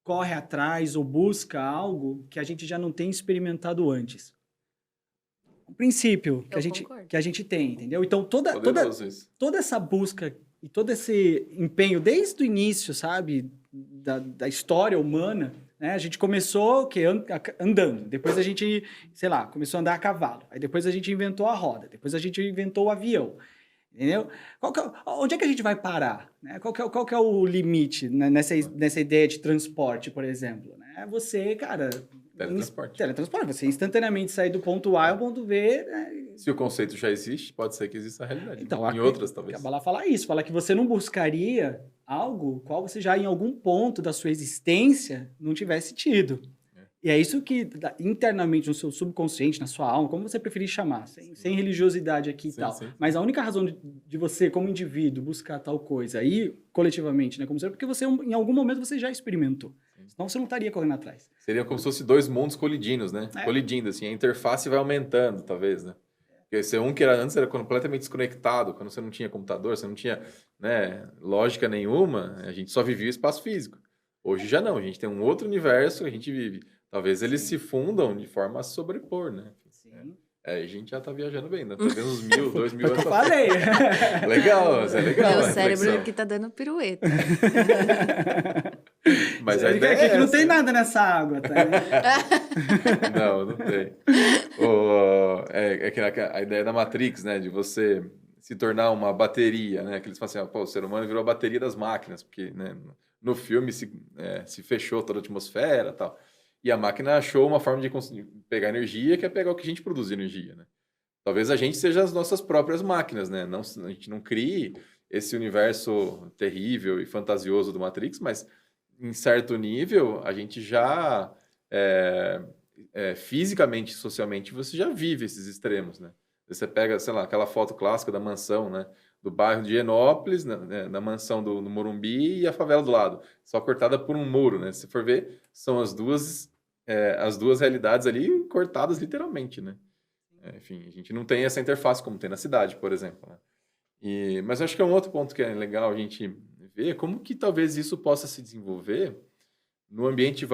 corre atrás ou busca algo que a gente já não tem experimentado antes. um princípio Eu que a gente tem, entendeu? Então, Poderoso isso. toda essa busca e todo esse empenho desde o início, sabe, da história humana, né? A gente começou o quê? Andando. Depois a gente, sei lá, começou a andar a cavalo. Aí depois a gente inventou a roda. Depois a gente inventou o avião. Entendeu? Onde é que a gente vai parar? Né? Qual que é o limite, né, nessa ideia de transporte, por exemplo? Né? Você, cara... Teletransporte. Você instantaneamente sair do ponto A ao ponto B... Né? Se o conceito já existe, pode ser que exista a realidade. Então, em outras, talvez. A Kabbalah fala isso. Fala que você não buscaria algo qual você já, em algum ponto da sua existência, não tivesse tido. E é isso que, internamente, no seu subconsciente, na sua alma, como você preferir chamar, sem religiosidade aqui e tal. Sim. Mas a única razão de você, como indivíduo, buscar tal coisa, e coletivamente, né, como ser, porque você, em algum momento, você já experimentou. Senão você não estaria correndo atrás. Seria como se fosse dois mundos colidindo, né? Colidindo, assim. A interface vai aumentando, talvez, né? Porque esse um que era antes era completamente desconectado, quando você não tinha computador, você não tinha, né, lógica nenhuma, a gente só vivia o espaço físico. Hoje já não, a gente tem um outro universo que a gente vive. Talvez eles se fundam de forma a sobrepor, né? Sim. A gente já tá viajando bem, né? Talvez uns 1.000, 2.000 anos. Eu falei. Legal, mas é legal. Meu cérebro aqui tá dando pirueta. Mas a ideia é que não tem nada nessa água, tá? Não tem. A ideia da Matrix, né? De você se tornar uma bateria, né? Que eles falam assim, o ser humano virou a bateria das máquinas, porque, né, no filme se fechou toda a atmosfera e tal. E a máquina achou uma forma de conseguir pegar energia, que é pegar o que a gente produz de energia, né? Talvez a gente seja as nossas próprias máquinas, né? Não, a gente não crie esse universo terrível e fantasioso do Matrix, mas em certo nível a gente já fisicamente e socialmente você já vive esses extremos, né? Você pega, sei lá, aquela foto clássica da mansão, né? Do bairro de Higienópolis, né, na mansão do Morumbi e a favela do lado, só cortada por um muro, né? Se for ver, são as duas realidades ali cortadas literalmente, né? Enfim, a gente não tem essa interface como tem na cidade, por exemplo, né? Mas acho que é um outro ponto que é legal a gente ver como que talvez isso possa se desenvolver no ambiente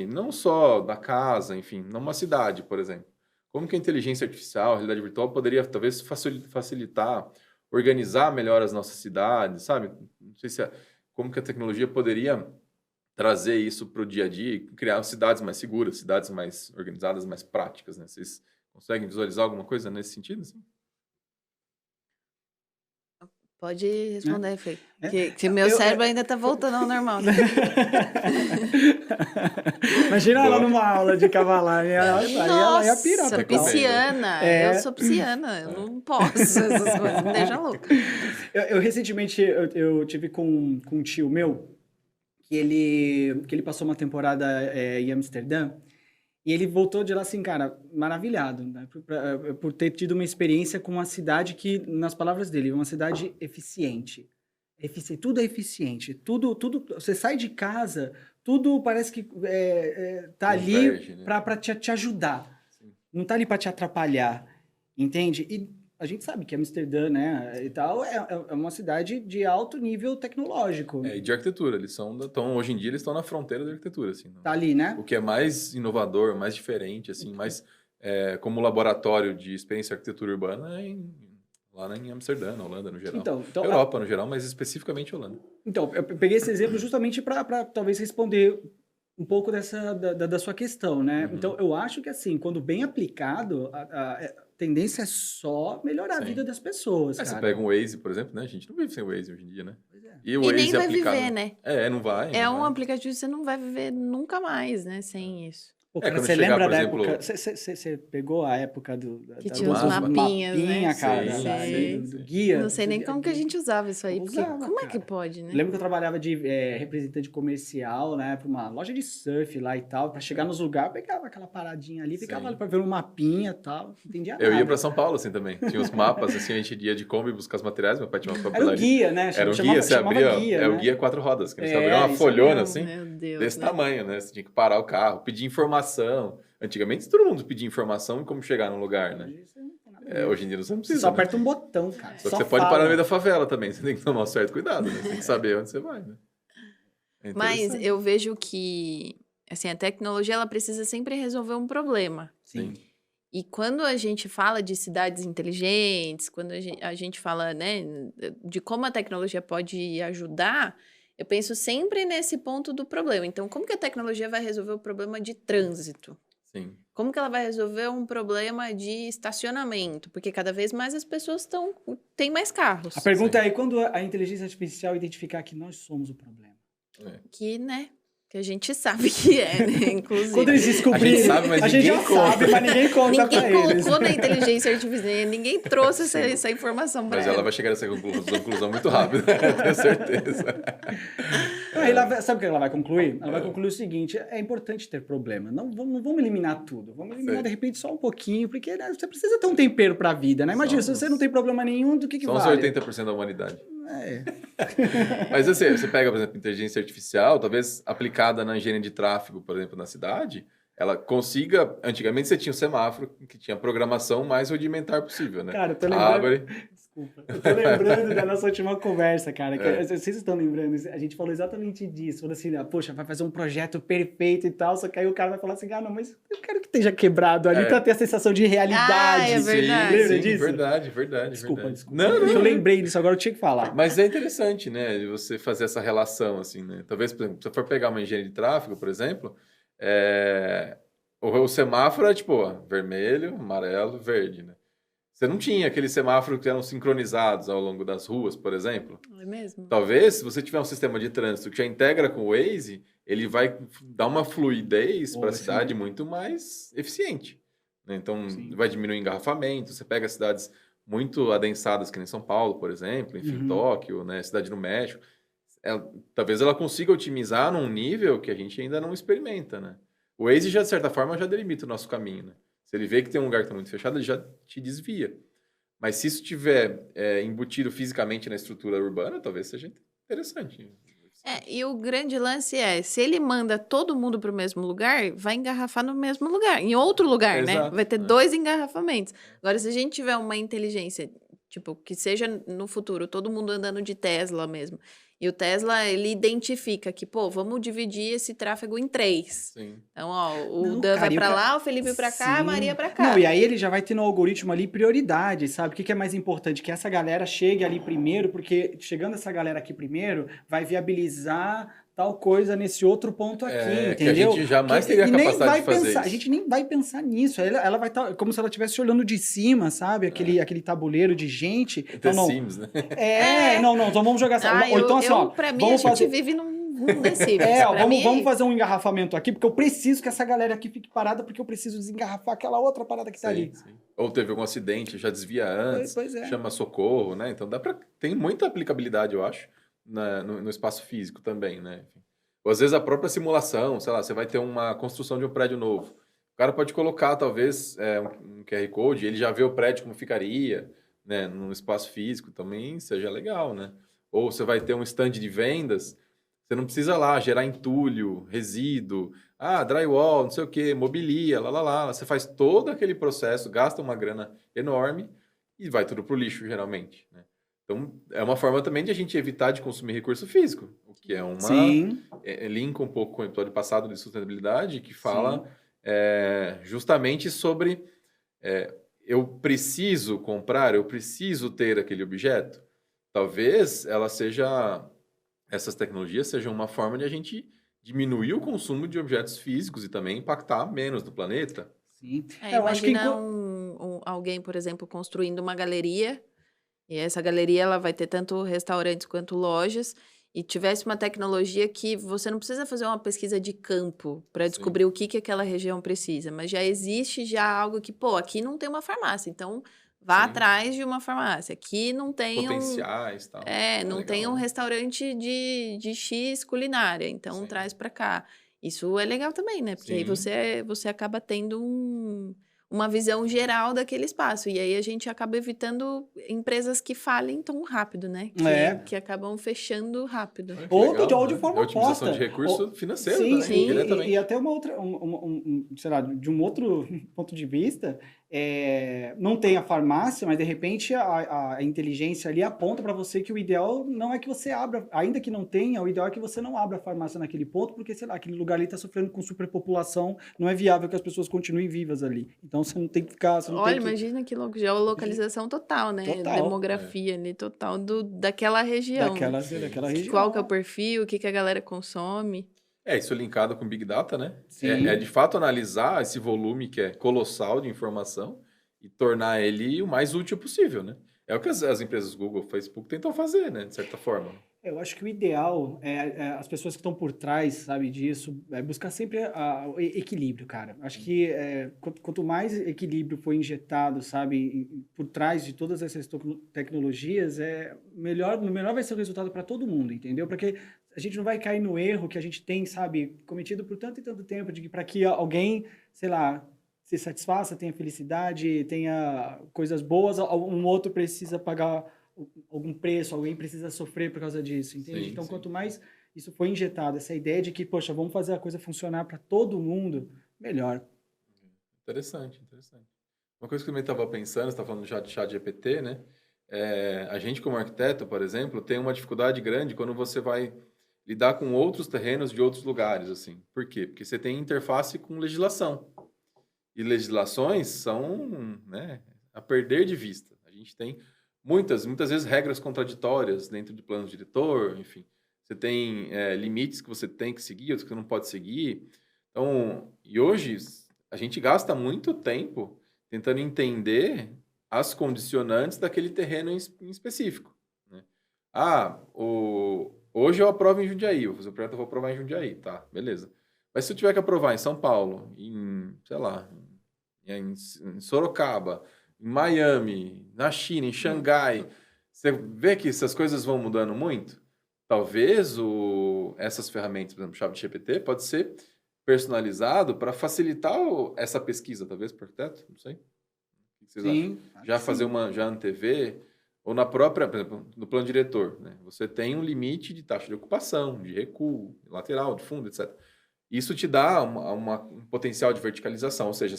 não só da casa, enfim, numa cidade, por exemplo. Como que a inteligência artificial, a realidade virtual poderia talvez facilitar, organizar melhor as nossas cidades, sabe? Não sei como que a tecnologia poderia trazer isso para o dia a dia e criar cidades mais seguras, cidades mais organizadas, mais práticas, né? Vocês conseguem visualizar alguma coisa nesse sentido? Assim? Pode responder, Fê. Que meu cérebro ainda tá voltando ao normal. Imagina ela numa aula de cavalar. Ela ia pirar. Nossa, pisciana. Eu sou pisciana. Eu não posso essas coisas. Me deixa louca. Eu recentemente eu tive com um tio meu que ele passou uma temporada em Amsterdã. E ele voltou de lá assim, cara, maravilhado, né? Por ter tido uma experiência com uma cidade que, nas palavras dele, é uma cidade eficiente. Tudo é eficiente. Tudo, você sai de casa, tudo parece que tá ali, né, para te ajudar. Sim. Não tá ali para te atrapalhar, entende? E a gente sabe que Amsterdã, né, e tal, é uma cidade de alto nível tecnológico. E de arquitetura. Hoje em dia, eles estão na fronteira da arquitetura. Assim, tá ali, né? O que é mais inovador, mais diferente, assim, mais como laboratório de experiência de arquitetura urbana lá em Amsterdã, na Holanda, no geral. Então, Europa, no geral, mas especificamente Holanda. Então, eu peguei esse exemplo justamente para talvez responder um pouco da sua questão, né? Uhum. Então, eu acho que, assim, quando bem aplicado, a tendência é só melhorar a vida das pessoas, cara. Você pega um Waze, por exemplo, né? A gente não vive sem o Waze hoje em dia, né? E nem vai viver, né? Não vai. Aplicativo que você não vai viver nunca mais, né? Sem isso. Pô, cara, você lembra da época... Você pegou a época que tinha os mapinhas, né? Cara, do guia. Não sei nem como que a gente usava isso aí. Porque como é que pode, né? Eu lembro que eu trabalhava de representante comercial, né? Para uma loja de surf lá e tal. Para chegar nos lugares, pegava aquela paradinha ali, ficava ali para ver um mapinha e tal. Não entendia nada. Eu ia para São Paulo, assim, também. Tinha os mapas, assim, a gente ia de Kombi buscar os materiais. Meu pai tinha uma papelaria. Era o guia, né? Era o guia, você abria... Guia, o guia 4 rodas. Que você abria uma folhona, assim, desse tamanho, né? Você tinha que parar o carro, pedir informação... Antigamente, todo mundo pedia informação e como chegar num lugar, né? Hoje em dia você não precisa. Só aperta um botão, cara. Só que você pode parar no meio da favela também. Você tem que tomar um certo cuidado, né? Você tem que saber onde você vai, né? Mas eu vejo que, assim, a tecnologia, ela precisa sempre resolver um problema. Sim. E quando a gente fala de cidades inteligentes, quando a gente fala, né, de como a tecnologia pode ajudar, eu penso sempre nesse ponto do problema. Então, como que a tecnologia vai resolver o problema de trânsito? Sim. Como que ela vai resolver um problema de estacionamento? Porque cada vez mais as pessoas têm mais carros. A pergunta é, quando a inteligência artificial identificar que nós somos o problema? Que, né? Que a gente sabe que é, né? Inclusive. Quando eles descobrirem, A gente sabe, mas a gente já ninguém conta. sabe, mas ninguém conta Ninguém pra eles. colocou na inteligência artificial, ninguém trouxe essa informação para Mas ela. ela vai chegar nessa conclusão muito rápido, tenho certeza. Aí sabe o que ela vai concluir? Ela vai concluir o seguinte, é importante ter problema. Não vamos eliminar tudo. Vamos eliminar, de repente, só um pouquinho, porque né, você precisa ter um tempero pra vida, né? Imagina, se você não tem problema nenhum, do que São vale? uns 80% da humanidade. É. Mas assim, você pega, por exemplo, inteligência artificial, talvez aplicada na engenharia de tráfego, por exemplo, na cidade, ela consiga... Antigamente você tinha um semáforo que tinha a programação mais rudimentar possível, né? Cara, eu tô lembrando... Abre... Desculpa. Eu tô lembrando da nossa última conversa, cara. É. Vocês estão lembrando? A gente falou exatamente disso. Falou assim, poxa, vai fazer um projeto perfeito e tal, só que aí o cara vai falar assim, não, mas eu quero que esteja quebrado ali pra ter a sensação de realidade. É verdade. Lembra Sim, disso? verdade. Desculpa. Não. Eu lembrei disso, agora eu tinha que falar. Mas é interessante, né, de você fazer essa relação, assim, né? Talvez, por exemplo, se você for pegar uma engenharia de tráfego, por exemplo, o semáforo é tipo, ó, vermelho, amarelo, verde, né? Você não tinha aqueles semáforos que eram sincronizados ao longo das ruas, por exemplo. Não é mesmo? Talvez, se você tiver um sistema de trânsito que já integra com o Waze, ele vai dar uma fluidez para a cidade muito mais eficiente, né? Então, vai diminuir o engarrafamento. Você pega cidades muito adensadas, que nem São Paulo, por exemplo, enfim, Tóquio, né, cidade no México. Talvez ela consiga otimizar num nível que a gente ainda não experimenta, né? O Waze, já, de certa forma, já delimita o nosso caminho, né? Se ele vê que tem um lugar que está muito fechado, ele já te desvia. Mas se isso estiver embutido fisicamente na estrutura urbana, talvez seja interessante. E o grande lance é, se ele manda todo mundo para o mesmo lugar, vai engarrafar no mesmo lugar, em outro lugar, né? Exato, Vai ter 2 engarrafamentos. Agora, se a gente tiver uma inteligência, tipo, que seja no futuro, todo mundo andando de Tesla mesmo, e o Tesla, ele identifica que, pô, vamos dividir esse tráfego em 3. Sim. Então, ó, o Não, Dan cara, vai pra e o lá, o Felipe pra cá, a Maria pra cá. Não, e aí ele já vai ter no algoritmo ali prioridade, sabe? O que é mais importante? Que essa galera chegue ali primeiro, porque chegando essa galera aqui primeiro, vai viabilizar tal coisa nesse outro ponto aqui, entendeu? Que a gente jamais teria a capacidade de fazer isso. A gente nem vai pensar nisso. Ela vai estar como se ela estivesse olhando de cima, sabe? Aquele tabuleiro de gente. The Sims, né? Não, então vamos jogar essa. Ou então assim, ó, pra mim, vamos a gente fazer... vive num The Sims. Vamos fazer um engarrafamento aqui, porque eu preciso que essa galera aqui fique parada, porque eu preciso desengarrafar aquela outra parada que tá ali. Sim. Ou teve algum acidente, já desvia antes, Pois é. chama socorro, né? Então tem muita aplicabilidade, eu acho, no espaço físico também, né? Enfim. Ou às vezes a própria simulação, sei lá, você vai ter uma construção de um prédio novo. O cara pode colocar, talvez, um QR Code, ele já vê o prédio como ficaria, né? No espaço físico também seja legal, né? Ou você vai ter um stand de vendas, você não precisa lá gerar entulho, resíduo, drywall, não sei o quê, mobilia, lá. Você faz todo aquele processo, gasta uma grana enorme e vai tudo pro lixo, geralmente, né? Então, é uma forma também de a gente evitar de consumir recurso físico, o que é uma... Sim. Linka um pouco com o episódio passado de sustentabilidade, que fala justamente sobre eu preciso comprar, eu preciso ter aquele objeto. Talvez essas tecnologias sejam uma forma de a gente diminuir o consumo de objetos físicos e também impactar menos no planeta. Sim. Eu acho que alguém, por exemplo, construindo uma galeria, e essa galeria ela vai ter tanto restaurantes quanto lojas, e tivesse uma tecnologia que você não precisa fazer uma pesquisa de campo para descobrir o que aquela região precisa, mas já existe algo que, aqui não tem uma farmácia, então vá atrás de uma farmácia. Aqui não tem potenciais, tal. não tem um restaurante de X culinária, então traz para cá. Isso é legal também, né? Porque aí você acaba tendo uma visão geral daquele espaço. E aí a gente acaba evitando empresas que falem tão rápido, né? Que acabam fechando rápido. Ou de forma otimização de recurso financeiro também, diretamente. E até uma outra, sei lá, de um outro ponto de vista, não tem a farmácia, mas de repente a inteligência ali aponta para você que o ideal não é que você abra, ainda que não tenha, o ideal é que você não abra a farmácia naquele ponto, porque, sei lá, aquele lugar ali está sofrendo com superpopulação, não é viável que as pessoas continuem vivas ali. Então você não tem que ficar, você não Olha, tem que... imagina que louco, geolocalização total, né? Total. Demografia ali total daquela região, né? daquela região. Qual que é o perfil, o que que a galera consome. Isso linkado com Big Data, né? Sim. É de fato analisar esse volume que é colossal de informação e tornar ele o mais útil possível, né? É o que as empresas Google, Facebook tentam fazer, né? De certa forma. Eu acho que o ideal é as pessoas que estão por trás, sabe, disso, é buscar sempre o equilíbrio, cara. Acho que quanto mais equilíbrio for injetado, sabe, por trás de todas essas tecnologias, melhor vai ser o resultado para todo mundo, entendeu? Porque a gente não vai cair no erro que a gente tem, sabe, cometido por tanto e tanto tempo, de que para que alguém, sei lá, se satisfaça, tenha felicidade, tenha coisas boas, um outro precisa pagar algum preço, alguém precisa sofrer por causa disso, entende? Sim, Então, sim. quanto mais isso foi injetado, essa ideia de que, poxa, vamos fazer a coisa funcionar para todo mundo, melhor. Interessante. Uma coisa que eu também estava pensando, você está falando já de chat GPT, né? A gente, como arquiteto, por exemplo, tem uma dificuldade grande quando você vai lidar com outros terrenos de outros lugares, assim. Por quê? Porque você tem interface com legislação. E legislações são, né, a perder de vista. A gente tem muitas vezes regras contraditórias dentro de plano diretor, enfim. Você tem limites que você tem que seguir, outros que você não pode seguir. Então, e hoje a gente gasta muito tempo tentando entender as condicionantes daquele terreno em específico, né? Hoje eu aprovo em Jundiaí, vou fazer o projeto, eu vou aprovar em Jundiaí, tá, beleza. Mas se eu tiver que aprovar em São Paulo, sei lá, em Sorocaba, em Miami, na China, em Xangai, você vê que essas coisas vão mudando muito? Talvez essas ferramentas, por exemplo, o ChatGPT, pode ser personalizado para facilitar essa pesquisa, talvez, para o arquiteto, não sei. O que vocês acham? Sim. Já fazer já antever, ou na própria, por exemplo, no plano diretor, né? Você tem um limite de taxa de ocupação, de recuo, de lateral, de fundo, etc. Isso te dá um potencial de verticalização, ou seja,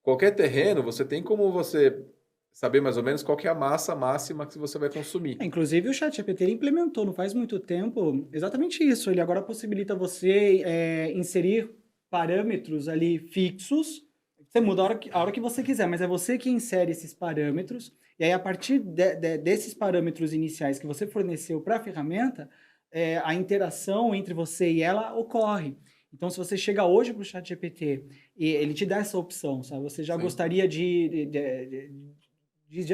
qualquer terreno, você tem como você saber mais ou menos qual que é a massa máxima que você vai consumir. Inclusive, o ChatGPT ele implementou, não faz muito tempo, exatamente isso. Ele agora possibilita você inserir parâmetros ali fixos. Você muda a hora que você quiser, mas é você que insere esses parâmetros. E aí, a partir desses parâmetros iniciais que você forneceu para a ferramenta, a interação entre você e ela ocorre. Então, se você chega hoje para o ChatGPT e ele te dá essa opção, sabe? Você já Sim. gostaria de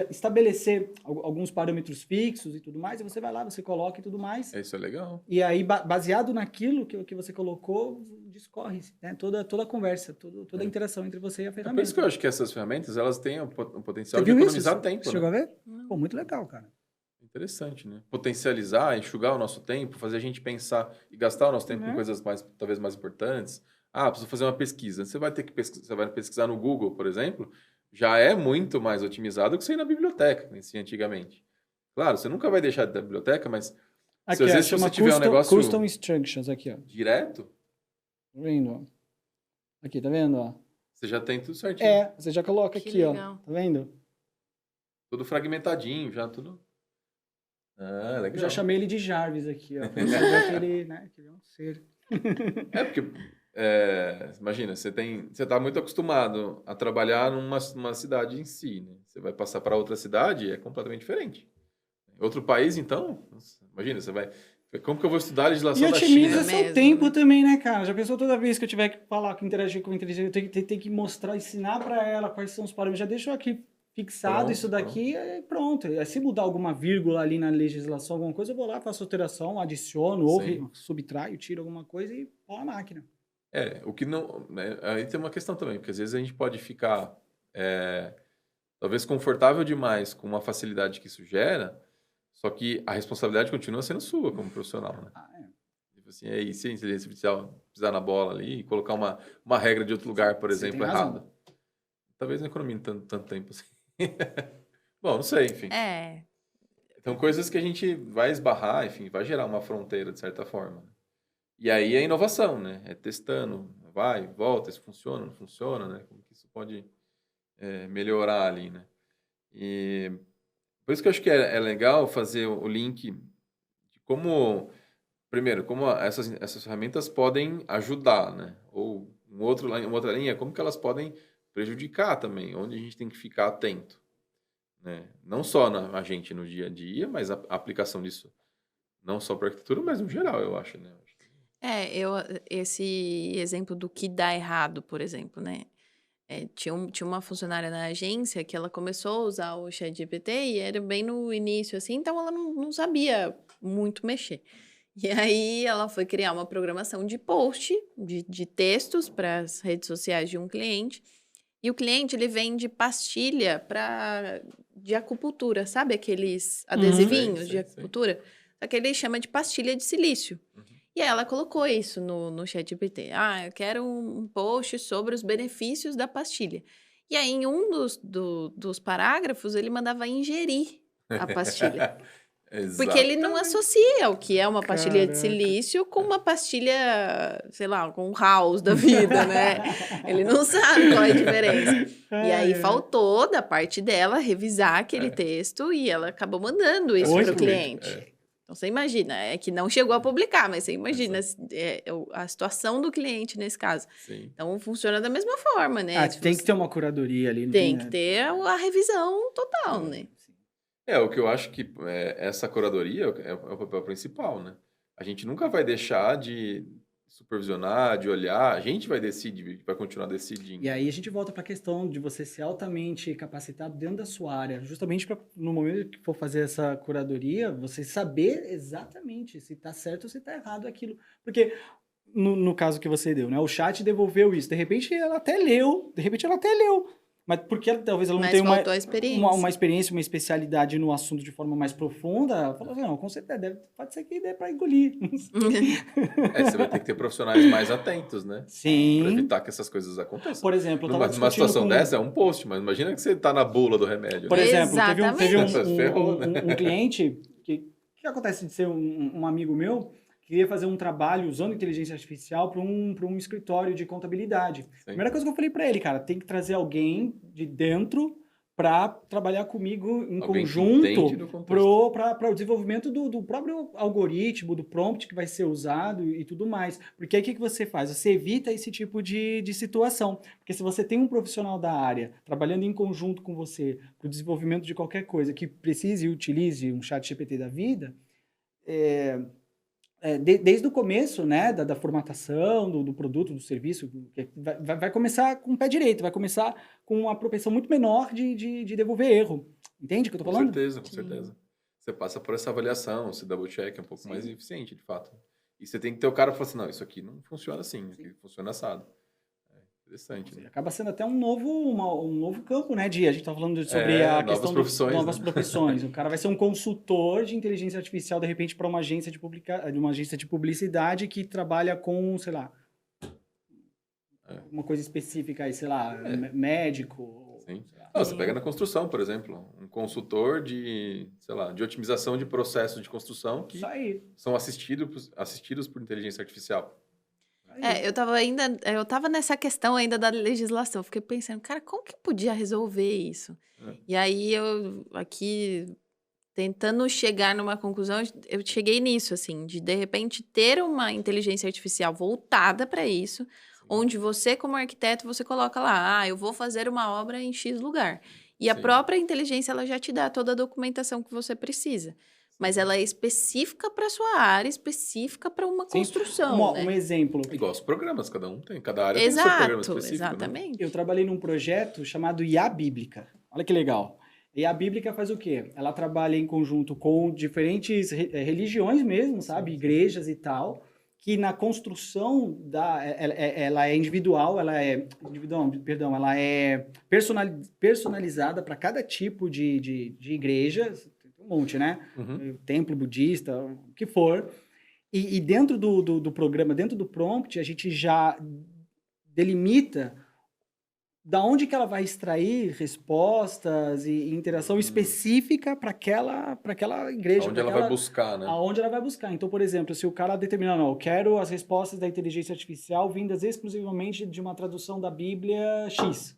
estabelecer alguns parâmetros fixos e tudo mais, e você vai lá, você coloca e tudo mais. Isso é legal. E aí, baseado naquilo que você colocou, discorre, né? Toda a conversa, toda a interação entre você e a ferramenta. Por isso que eu acho que essas ferramentas, elas têm o potencial Você de viu economizar isso? tempo, Você né? chegou a ver? Pô, muito legal, cara. Interessante, né? Potencializar, enxugar o nosso tempo, fazer a gente pensar e gastar o nosso tempo com coisas talvez mais importantes. Preciso fazer uma pesquisa. Você vai ter que você vai pesquisar no Google, por exemplo, já é muito mais otimizado que você ir na biblioteca, assim, antigamente. Claro, você nunca vai deixar de ir na biblioteca, mas Aqui, às vezes chama você tiver um negócio Custom Instructions, aqui, ó. direto, Tá vendo, ó? Aqui, tá vendo, ó? você já tem tudo certinho. Você já coloca Que aqui, legal. ó. Tá vendo? Tudo fragmentadinho, já tudo. Legal. Eu já chamei ele de Jarvis aqui, ó. Pra saber que ele, né, que ele é um ser. Porque, imagina, você tá muito acostumado a trabalhar numa cidade em si, né? Você vai passar para outra cidade, é completamente diferente. Outro país, então, imagina, como que eu vou estudar a legislação da China? E otimiza seu mesmo, tempo né? também, né, cara? Já pensou toda vez que eu tiver que falar, que interagir com a inteligência, eu tenho que mostrar, ensinar para ela quais são os parâmetros. Já deixou aqui fixado Pronto, isso daqui, pronto. Se mudar alguma vírgula ali na legislação, alguma coisa, eu vou lá, faço alteração, adiciono, ou Sim. subtraio, tiro alguma coisa e pau a máquina. O que não... né, aí tem uma questão também, porque às vezes a gente pode ficar talvez confortável demais com uma facilidade que isso gera, só que a responsabilidade continua sendo sua como profissional, né? Tipo assim, aí se a inteligência artificial pisar na bola ali e colocar uma regra de outro lugar, por Você exemplo, tem razão. errada, talvez não economie tanto tempo assim. Bom, não sei, enfim. Então, coisas que a gente vai esbarrar, enfim, vai gerar uma fronteira, de certa forma. E aí é inovação, né? É testando, vai, volta, isso funciona, não funciona, né? Como que isso pode melhorar ali, né? E por isso que eu acho que é legal fazer o link de como, primeiro, como essas ferramentas podem ajudar, né? Ou uma outra linha, como que elas podem prejudicar também, onde a gente tem que ficar atento, né? Não só a gente no dia a dia, mas a aplicação disso, não só para arquitetura, mas no geral, eu acho, né? Esse exemplo do que dá errado, por exemplo, né? Tinha uma funcionária na agência que ela começou a usar o ChatGPT e era bem no início, assim, então ela não sabia muito mexer. E aí ela foi criar uma programação de post, de textos para as redes sociais de um cliente. E o cliente, ele vende pastilha de acupuntura, sabe aqueles adesivinhos de Sei. acupuntura? Só que ele chama de pastilha de silício. Uhum. E aí ela colocou isso no ChatGPT. Eu quero um post sobre os benefícios da pastilha. E aí, em um dos parágrafos, ele mandava ingerir a pastilha. Porque ele não Exatamente. associa o que é uma pastilha de Caraca. silício com uma pastilha, sei lá, com um house da vida, né? Ele não sabe qual é a diferença. E aí faltou da parte dela revisar aquele texto e ela acabou mandando isso para o cliente. Então você imagina, é que não chegou a publicar, mas você imagina a situação do cliente nesse caso. Sim. Então funciona da mesma forma, né? Tem que ter uma curadoria ali. Não Tem que ter a revisão total, né? O que eu acho que essa curadoria é o papel principal, né? A gente nunca vai deixar de supervisionar, de olhar, a gente vai decidir, vai continuar decidindo. E aí a gente volta para a questão de você ser altamente capacitado dentro da sua área, justamente para no momento que for fazer essa curadoria, você saber exatamente se está certo ou se está errado aquilo. Porque no caso que você deu, né? O chat devolveu isso, de repente ela até leu, mas porque talvez ela não tenha faltou a experiência. uma experiência, uma especialidade no assunto de forma mais profunda, ela falou, não, com certeza, pode ser que dê para engolir. Você vai ter que ter profissionais mais atentos, né? Sim. Para evitar que essas coisas aconteçam. Por exemplo, numa situação dessa, é um post, mas imagina que você está na bula do remédio. Por né? exemplo, teve Ferrou, né? um cliente que acontece de ser um amigo meu, queria fazer um trabalho usando inteligência artificial para um escritório de contabilidade. Sim. Primeira coisa que eu falei para ele, cara, tem que trazer alguém de dentro para trabalhar comigo em conjunto para o desenvolvimento do próprio algoritmo, do prompt que vai ser usado e tudo mais. Porque aí o que você faz? Você evita esse tipo de situação. Porque se você tem um profissional da área trabalhando em conjunto com você para o desenvolvimento de qualquer coisa que precise e utilize um chat GPT da vida, desde o começo, né, da formatação, do produto, do serviço, vai começar com o pé direito, vai começar com uma propensão muito menor de devolver erro. Entende o que eu tô falando? Com certeza. Você passa por essa avaliação, esse double check é um pouco mais eficiente, de fato. E você tem que ter o cara que fala assim, não, isso aqui não funciona assim, aqui funciona assado. Interessante. Né? Acaba sendo até um novo campo, né, a gente tá falando sobre a questão de novas profissões. O cara vai ser um consultor de inteligência artificial, de repente, para uma agência de publicidade que trabalha com, sei lá, uma coisa específica aí, sei lá, médico. Sim. Você pega na construção, por exemplo, um consultor de otimização de processos de construção que são assistidos por inteligência artificial. Eu tava nessa questão ainda da legislação. Fiquei pensando, cara, como que podia resolver isso? E aí eu aqui tentando chegar numa conclusão, eu cheguei nisso, assim, de repente ter uma inteligência artificial voltada para isso, onde você, como arquiteto, você coloca lá, eu vou fazer uma obra em X lugar. E a própria inteligência, ela já te dá toda a documentação que você precisa. Mas ela é específica para a sua área, específica para uma construção. Um exemplo. Igual os programas, cada área tem seu programa específico. Exatamente. Né? Eu trabalhei num projeto chamado IA Bíblica. Olha que legal. IA Bíblica faz o quê? Ela trabalha em conjunto com diferentes religiões mesmo, sabe? Igrejas e tal, que na construção ela é individual, ela é personalizada para cada tipo de igreja. Um monte, né? Templo budista, o que for. E dentro do programa, dentro do prompt, a gente já delimita da onde que ela vai extrair respostas e interação específica para aquela igreja. Onde ela vai buscar, né? Aonde ela vai buscar. Então, por exemplo, se o cara determinar, não, eu quero as respostas da inteligência artificial vindas exclusivamente de uma tradução da Bíblia X.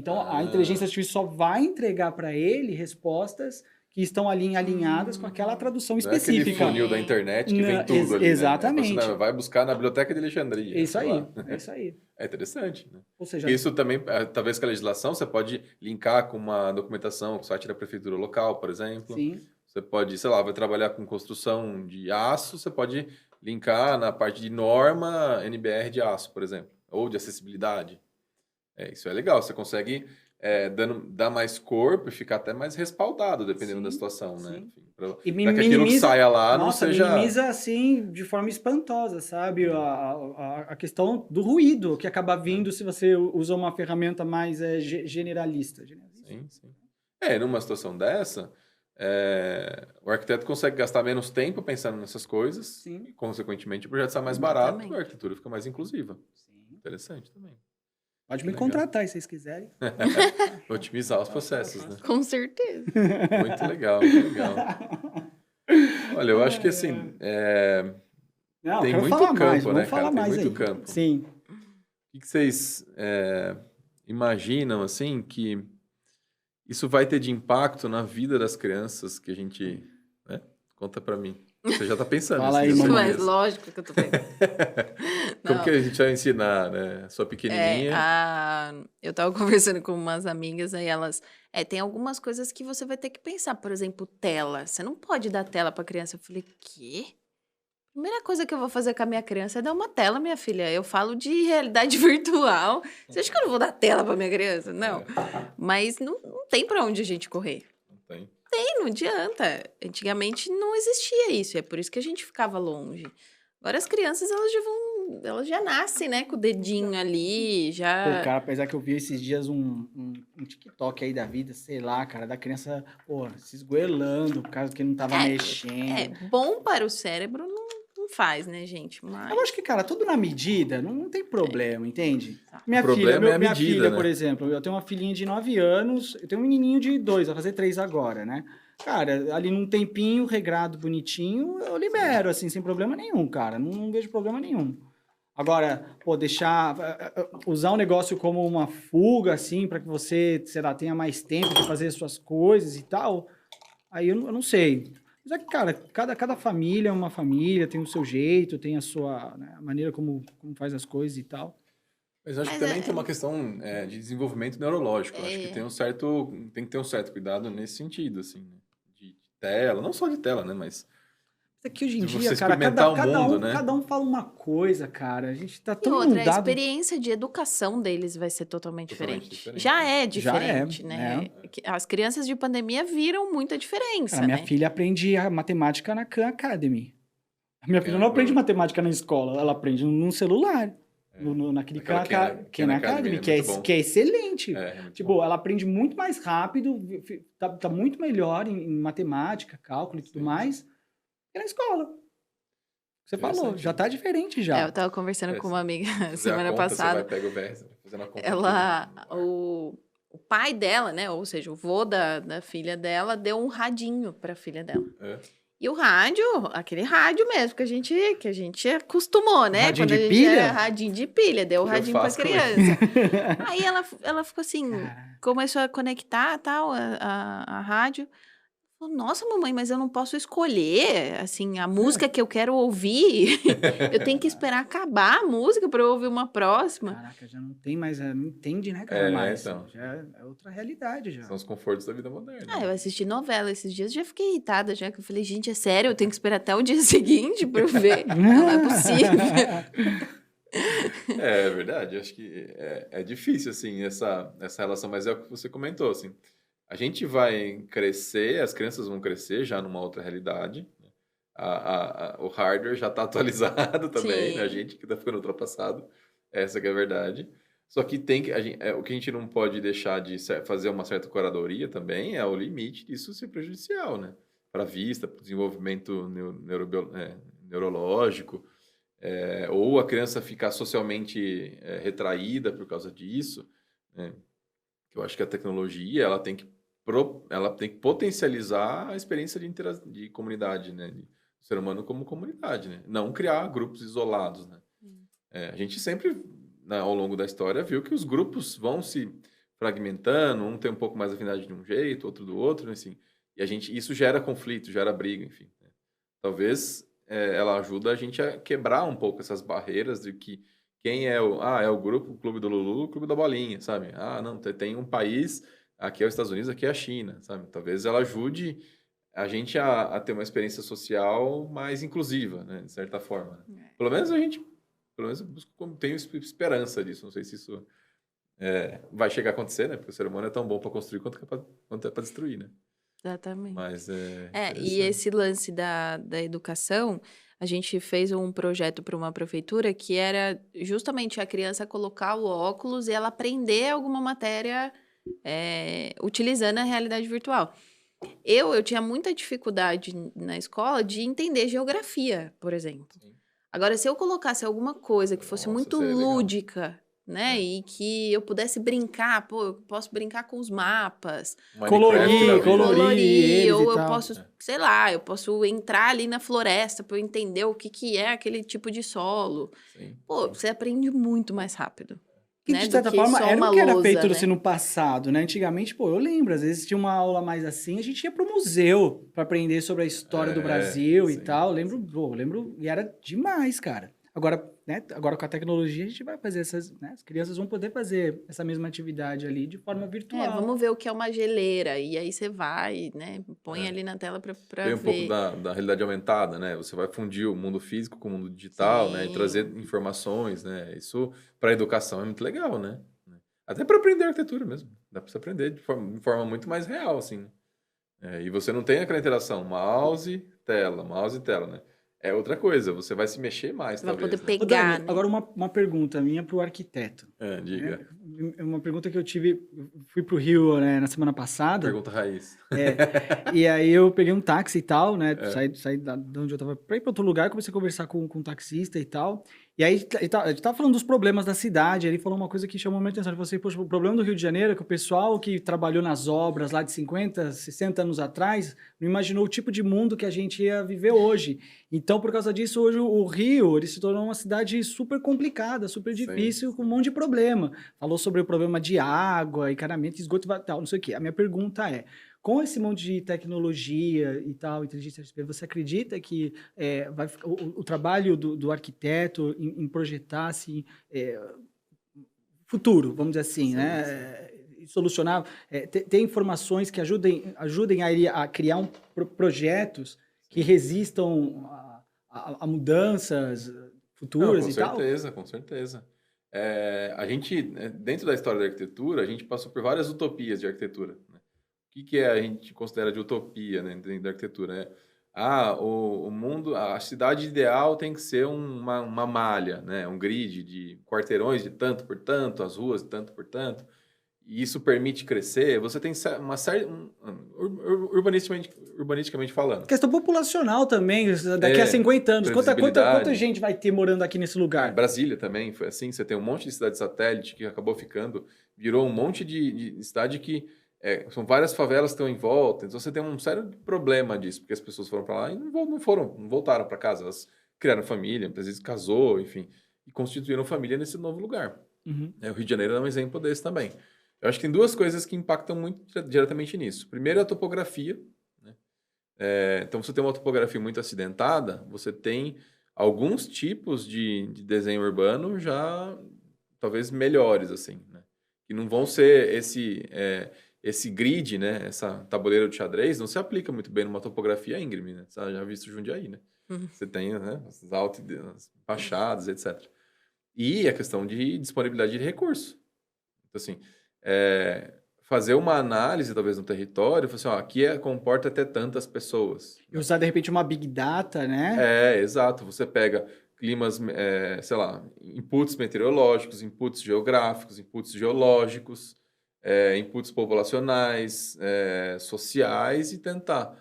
Então, a inteligência artificial só vai entregar para ele respostas que estão ali alinhadas com aquela tradução Não é aquele específica. funil da internet que vem Não, tudo ali, exatamente. Né? Você vai buscar na biblioteca de Alexandria. É isso sei aí, lá. é isso aí. É interessante, né? Ou seja, Isso também, talvez com a legislação, você pode linkar com uma documentação, com o site da prefeitura local, por exemplo. sim, Você pode, sei lá, vai trabalhar com construção de aço, você pode linkar na parte de norma NBR de aço, por exemplo, ou de acessibilidade. Isso é legal, você consegue dar mais corpo e ficar até mais respaldado, dependendo da Sim, situação, né? sim. Enfim, para e que aquilo que saia lá não seja... minimiza assim de forma espantosa, sabe? A questão do ruído que acaba vindo se você usa uma ferramenta mais generalista. Sim, sim. Numa situação dessa, o arquiteto consegue gastar menos tempo pensando nessas coisas Sim. e, consequentemente, o projeto sai mais barato Exatamente. e a arquitetura fica mais inclusiva. Sim. Interessante também. Pode me Legal. contratar se vocês quiserem. Otimizar os processos, né? Com certeza. Muito legal, muito legal. Olha, eu acho que assim, Não, tem quero muito falar campo, mais, né, vamos falar cara? Tem mais muito aí. campo. Sim. O que vocês imaginam, assim, que isso vai ter de impacto na vida das crianças que a gente... né? Conta pra mim. Você já tá pensando Fala nisso, aí, eu mamãe. Mas conheço. lógico que eu tô pensando. Como Não. que a gente vai ensinar, né? Sua pequenininha. Eu tava conversando com umas amigas, aí elas... tem algumas coisas que você vai ter que pensar. Por exemplo, tela. Você não pode dar tela pra criança. Eu falei, quê? Primeira coisa que eu vou fazer com a minha criança é dar uma tela, minha filha. Eu falo de realidade virtual. Você acha que eu não vou dar tela pra minha criança? Não. Mas não tem pra onde a gente correr. Não tem. Não adianta. Antigamente não existia isso. É por isso que a gente ficava longe. Agora as crianças, elas já nascem, né? Com o dedinho ali, já... Pô, cara, apesar que eu vi esses dias um TikTok aí da vida, sei lá, cara, da criança, pô, se esgoelando por causa que não tava mexendo. Bom para o cérebro não faz, né, gente? Mas... Eu acho que, cara, tudo na medida, não tem problema, entende? Tá. Minha O problema é a minha medida, filha, né? por exemplo, eu tenho uma filhinha de 9 anos, eu tenho um menininho de 2, vai fazer 3 agora, né? Cara, ali num tempinho, regrado, bonitinho, eu libero, assim, sem problema nenhum, cara. Não vejo problema nenhum. Agora, pô, usar um negócio como uma fuga, assim, para que você, sei lá, tenha mais tempo de fazer as suas coisas e tal, aí eu não sei. Mas é que, cara, cada família é uma família, tem o seu jeito, tem a sua, né, a maneira como faz as coisas e tal. Mas eu acho que Mas também tem uma questão de desenvolvimento neurológico. Eu acho que tem que ter um certo cuidado nesse sentido, assim, né? De tela, não só de tela, né? Mas É que hoje em de dia, você cara, experimentar o mundo, né? cada um fala uma coisa, cara. A gente tá E tão outra, a mudado. experiência de educação deles vai ser totalmente Totalmente diferente. diferente, Já né? é diferente, né? né? As crianças de pandemia viram muita diferença, Cara, minha né? filha aprende a matemática na Khan Academy. A minha filha não aprende matemática na escola, ela aprende num celular. Naquele Aquela Khan Academy, é que muito bom. é excelente. É muito Tipo, bom. ela aprende muito mais rápido, tá muito melhor em matemática, cálculo e tudo Sim. mais, que na escola. Você falou, Interessante, já né? tá diferente já. Eu tava conversando com uma amiga Fazer a semana conta, passada. Você vai pegar o BR, você vai fazendo a conta O pai dela, né? Ou seja, o vô da filha dela deu um radinho pra filha dela. E o rádio, aquele rádio mesmo que a gente acostumou, né? Radinho Quando de a gente pilha? era radinho de pilha, deu o Que eu radinho pra faço com criança. Aí ela ficou assim, Cara. começou a conectar tal, a rádio. Falou, nossa, mamãe, mas eu não posso escolher, assim, a música que eu quero ouvir. Eu tenho que esperar acabar a música para eu ouvir uma próxima. Caraca, já não tem mais, não entende, né, cara, mais. Então. Já é outra realidade já. São os confortos da vida moderna. Eu assisti novela esses dias, já fiquei irritada, já que eu falei, gente, é sério, eu tenho que esperar até o dia seguinte para eu ver. Não é possível. É verdade, acho que é difícil, assim, essa relação, mas é o que você comentou, assim, a gente vai crescer, as crianças vão crescer já numa outra realidade, né? O hardware já está atualizado também, né? A gente que está ficando ultrapassado, essa que é a verdade, só que o que a gente não pode deixar de fazer uma certa curadoria também é o limite disso ser prejudicial, né? Para a vista, para o desenvolvimento neurológico, ou a criança ficar socialmente retraída por causa disso, né? Eu acho que a tecnologia ela tem que potencializar a experiência de comunidade, né? Do ser humano como comunidade, né? Não criar grupos isolados, né? A gente sempre, ao longo da história, viu que os grupos vão se fragmentando, um tem um pouco mais afinidade de um jeito, outro do outro, assim. E isso gera conflito, gera briga, enfim. Né? Talvez ela ajuda a gente a quebrar um pouco essas barreiras de que quem é o grupo, o clube do Lulu, o clube da bolinha, sabe? Ah, não, tem um país, aqui é os Estados Unidos, aqui é a China, sabe? Talvez ela ajude a gente a ter uma experiência social mais inclusiva, né? De certa forma. Pelo menos eu tenho esperança disso. Não sei se isso vai chegar a acontecer, né? Porque o ser humano é tão bom para construir quanto é para destruir, né? Exatamente. Mas E esse lance da educação, a gente fez um projeto para uma prefeitura que era justamente a criança colocar o óculos e ela aprender alguma matéria utilizando a realidade virtual. Eu tinha muita dificuldade na escola de entender geografia, por exemplo. Sim. Agora, se eu colocasse alguma coisa que fosse muito seria legal. lúdica, né? E que eu pudesse brincar, eu posso brincar com os mapas. Colorir eles ou e eu tal. posso, sei lá, eu posso entrar ali na floresta para eu entender o que é aquele tipo de solo. Sim, Você aprende muito mais rápido. Que, né, de do certa que forma, só era uma o que era lousa, feito né? assim, no passado, né? Antigamente, eu lembro, às vezes tinha uma aula mais assim, a gente ia pro museu para aprender sobre a história do Brasil e sim. tal. Lembro, e era demais, cara. Agora, né, agora com a tecnologia, a gente vai fazer as crianças vão poder fazer essa mesma atividade ali de forma virtual. Vamos ver o que é uma geleira. E aí você vai, né? Põe ali na tela para Tem um ver. pouco da realidade aumentada, né? Você vai fundir o mundo físico com o mundo digital, né? E trazer informações, né? Isso para a educação é muito legal, né? Até para aprender arquitetura mesmo. Dá para você aprender de forma muito mais real, assim. E você não tem aquela interação mouse, tela, né? É outra coisa, você vai se mexer mais, Você vai talvez. poder Ô, pegar, Dani, né? agora uma pergunta minha para o arquiteto. Diga. É uma pergunta que eu fui pro Rio, né, na semana passada. Pergunta raiz. E aí eu peguei um táxi e tal, né? Saí de onde eu tava pra ir pra outro lugar, comecei a conversar com um taxista e tal. E aí a gente tava falando dos problemas da cidade, ele falou uma coisa que chamou minha atenção. Ele falou assim, poxa, o problema do Rio de Janeiro é que o pessoal que trabalhou nas obras lá de 50, 60 anos atrás, não imaginou o tipo de mundo que a gente ia viver hoje. Então, por causa disso, hoje o Rio, ele se tornou uma cidade super complicada, super difícil, com um monte de problema. Falou sobre o problema de água, encanamento, esgoto e tal, não sei o quê. A minha pergunta é, com esse monte de tecnologia e tal, inteligência artificial, você acredita que o trabalho do arquiteto em projetar assim, futuro, vamos dizer assim, né? Solucionar, ter informações que ajudem a criar projetos que resistam a mudanças futuras e tal? Com certeza. A gente, dentro da história da arquitetura, a gente passou por várias utopias de arquitetura. Né? O que a gente considera de utopia, né, dentro da arquitetura? Né? O mundo, a cidade ideal tem que ser uma malha, né? Um grid de quarteirões de tanto por tanto, as ruas de tanto por tanto. E isso permite crescer. Você tem uma série, urbanisticamente falando. Questão populacional também, daqui a 50 anos. Quanta gente vai ter morando aqui nesse lugar? Brasília também foi assim. Você tem um monte de cidade satélite que acabou virou um monte de cidade que são várias favelas que estão em volta. Então você tem um sério problema disso, porque as pessoas foram para lá e não voltaram para casa. Elas criaram família, às vezes casou, enfim, e constituíram família nesse novo lugar. Uhum. O Rio de Janeiro é um exemplo desse também. Eu acho que tem duas coisas que impactam muito diretamente nisso. Primeiro é a topografia. Né? Então, você tem uma topografia muito acidentada, você tem alguns tipos de desenho urbano já talvez melhores, assim, né? Que não vão ser esse grid, né? Essa tabuleira de xadrez, não se aplica muito bem numa topografia íngreme, né? Você já visto Jundiaí, né? Você tem, né, as as baixadas, etc. E a questão de disponibilidade de recurso. Então, assim, fazer uma análise, talvez, no território, falar assim, aqui comporta até tantas pessoas. E usar, de repente, uma Big Data, né? Exato. Você pega climas, sei lá, inputs meteorológicos, inputs geográficos, inputs geológicos, inputs populacionais, sociais, e tentar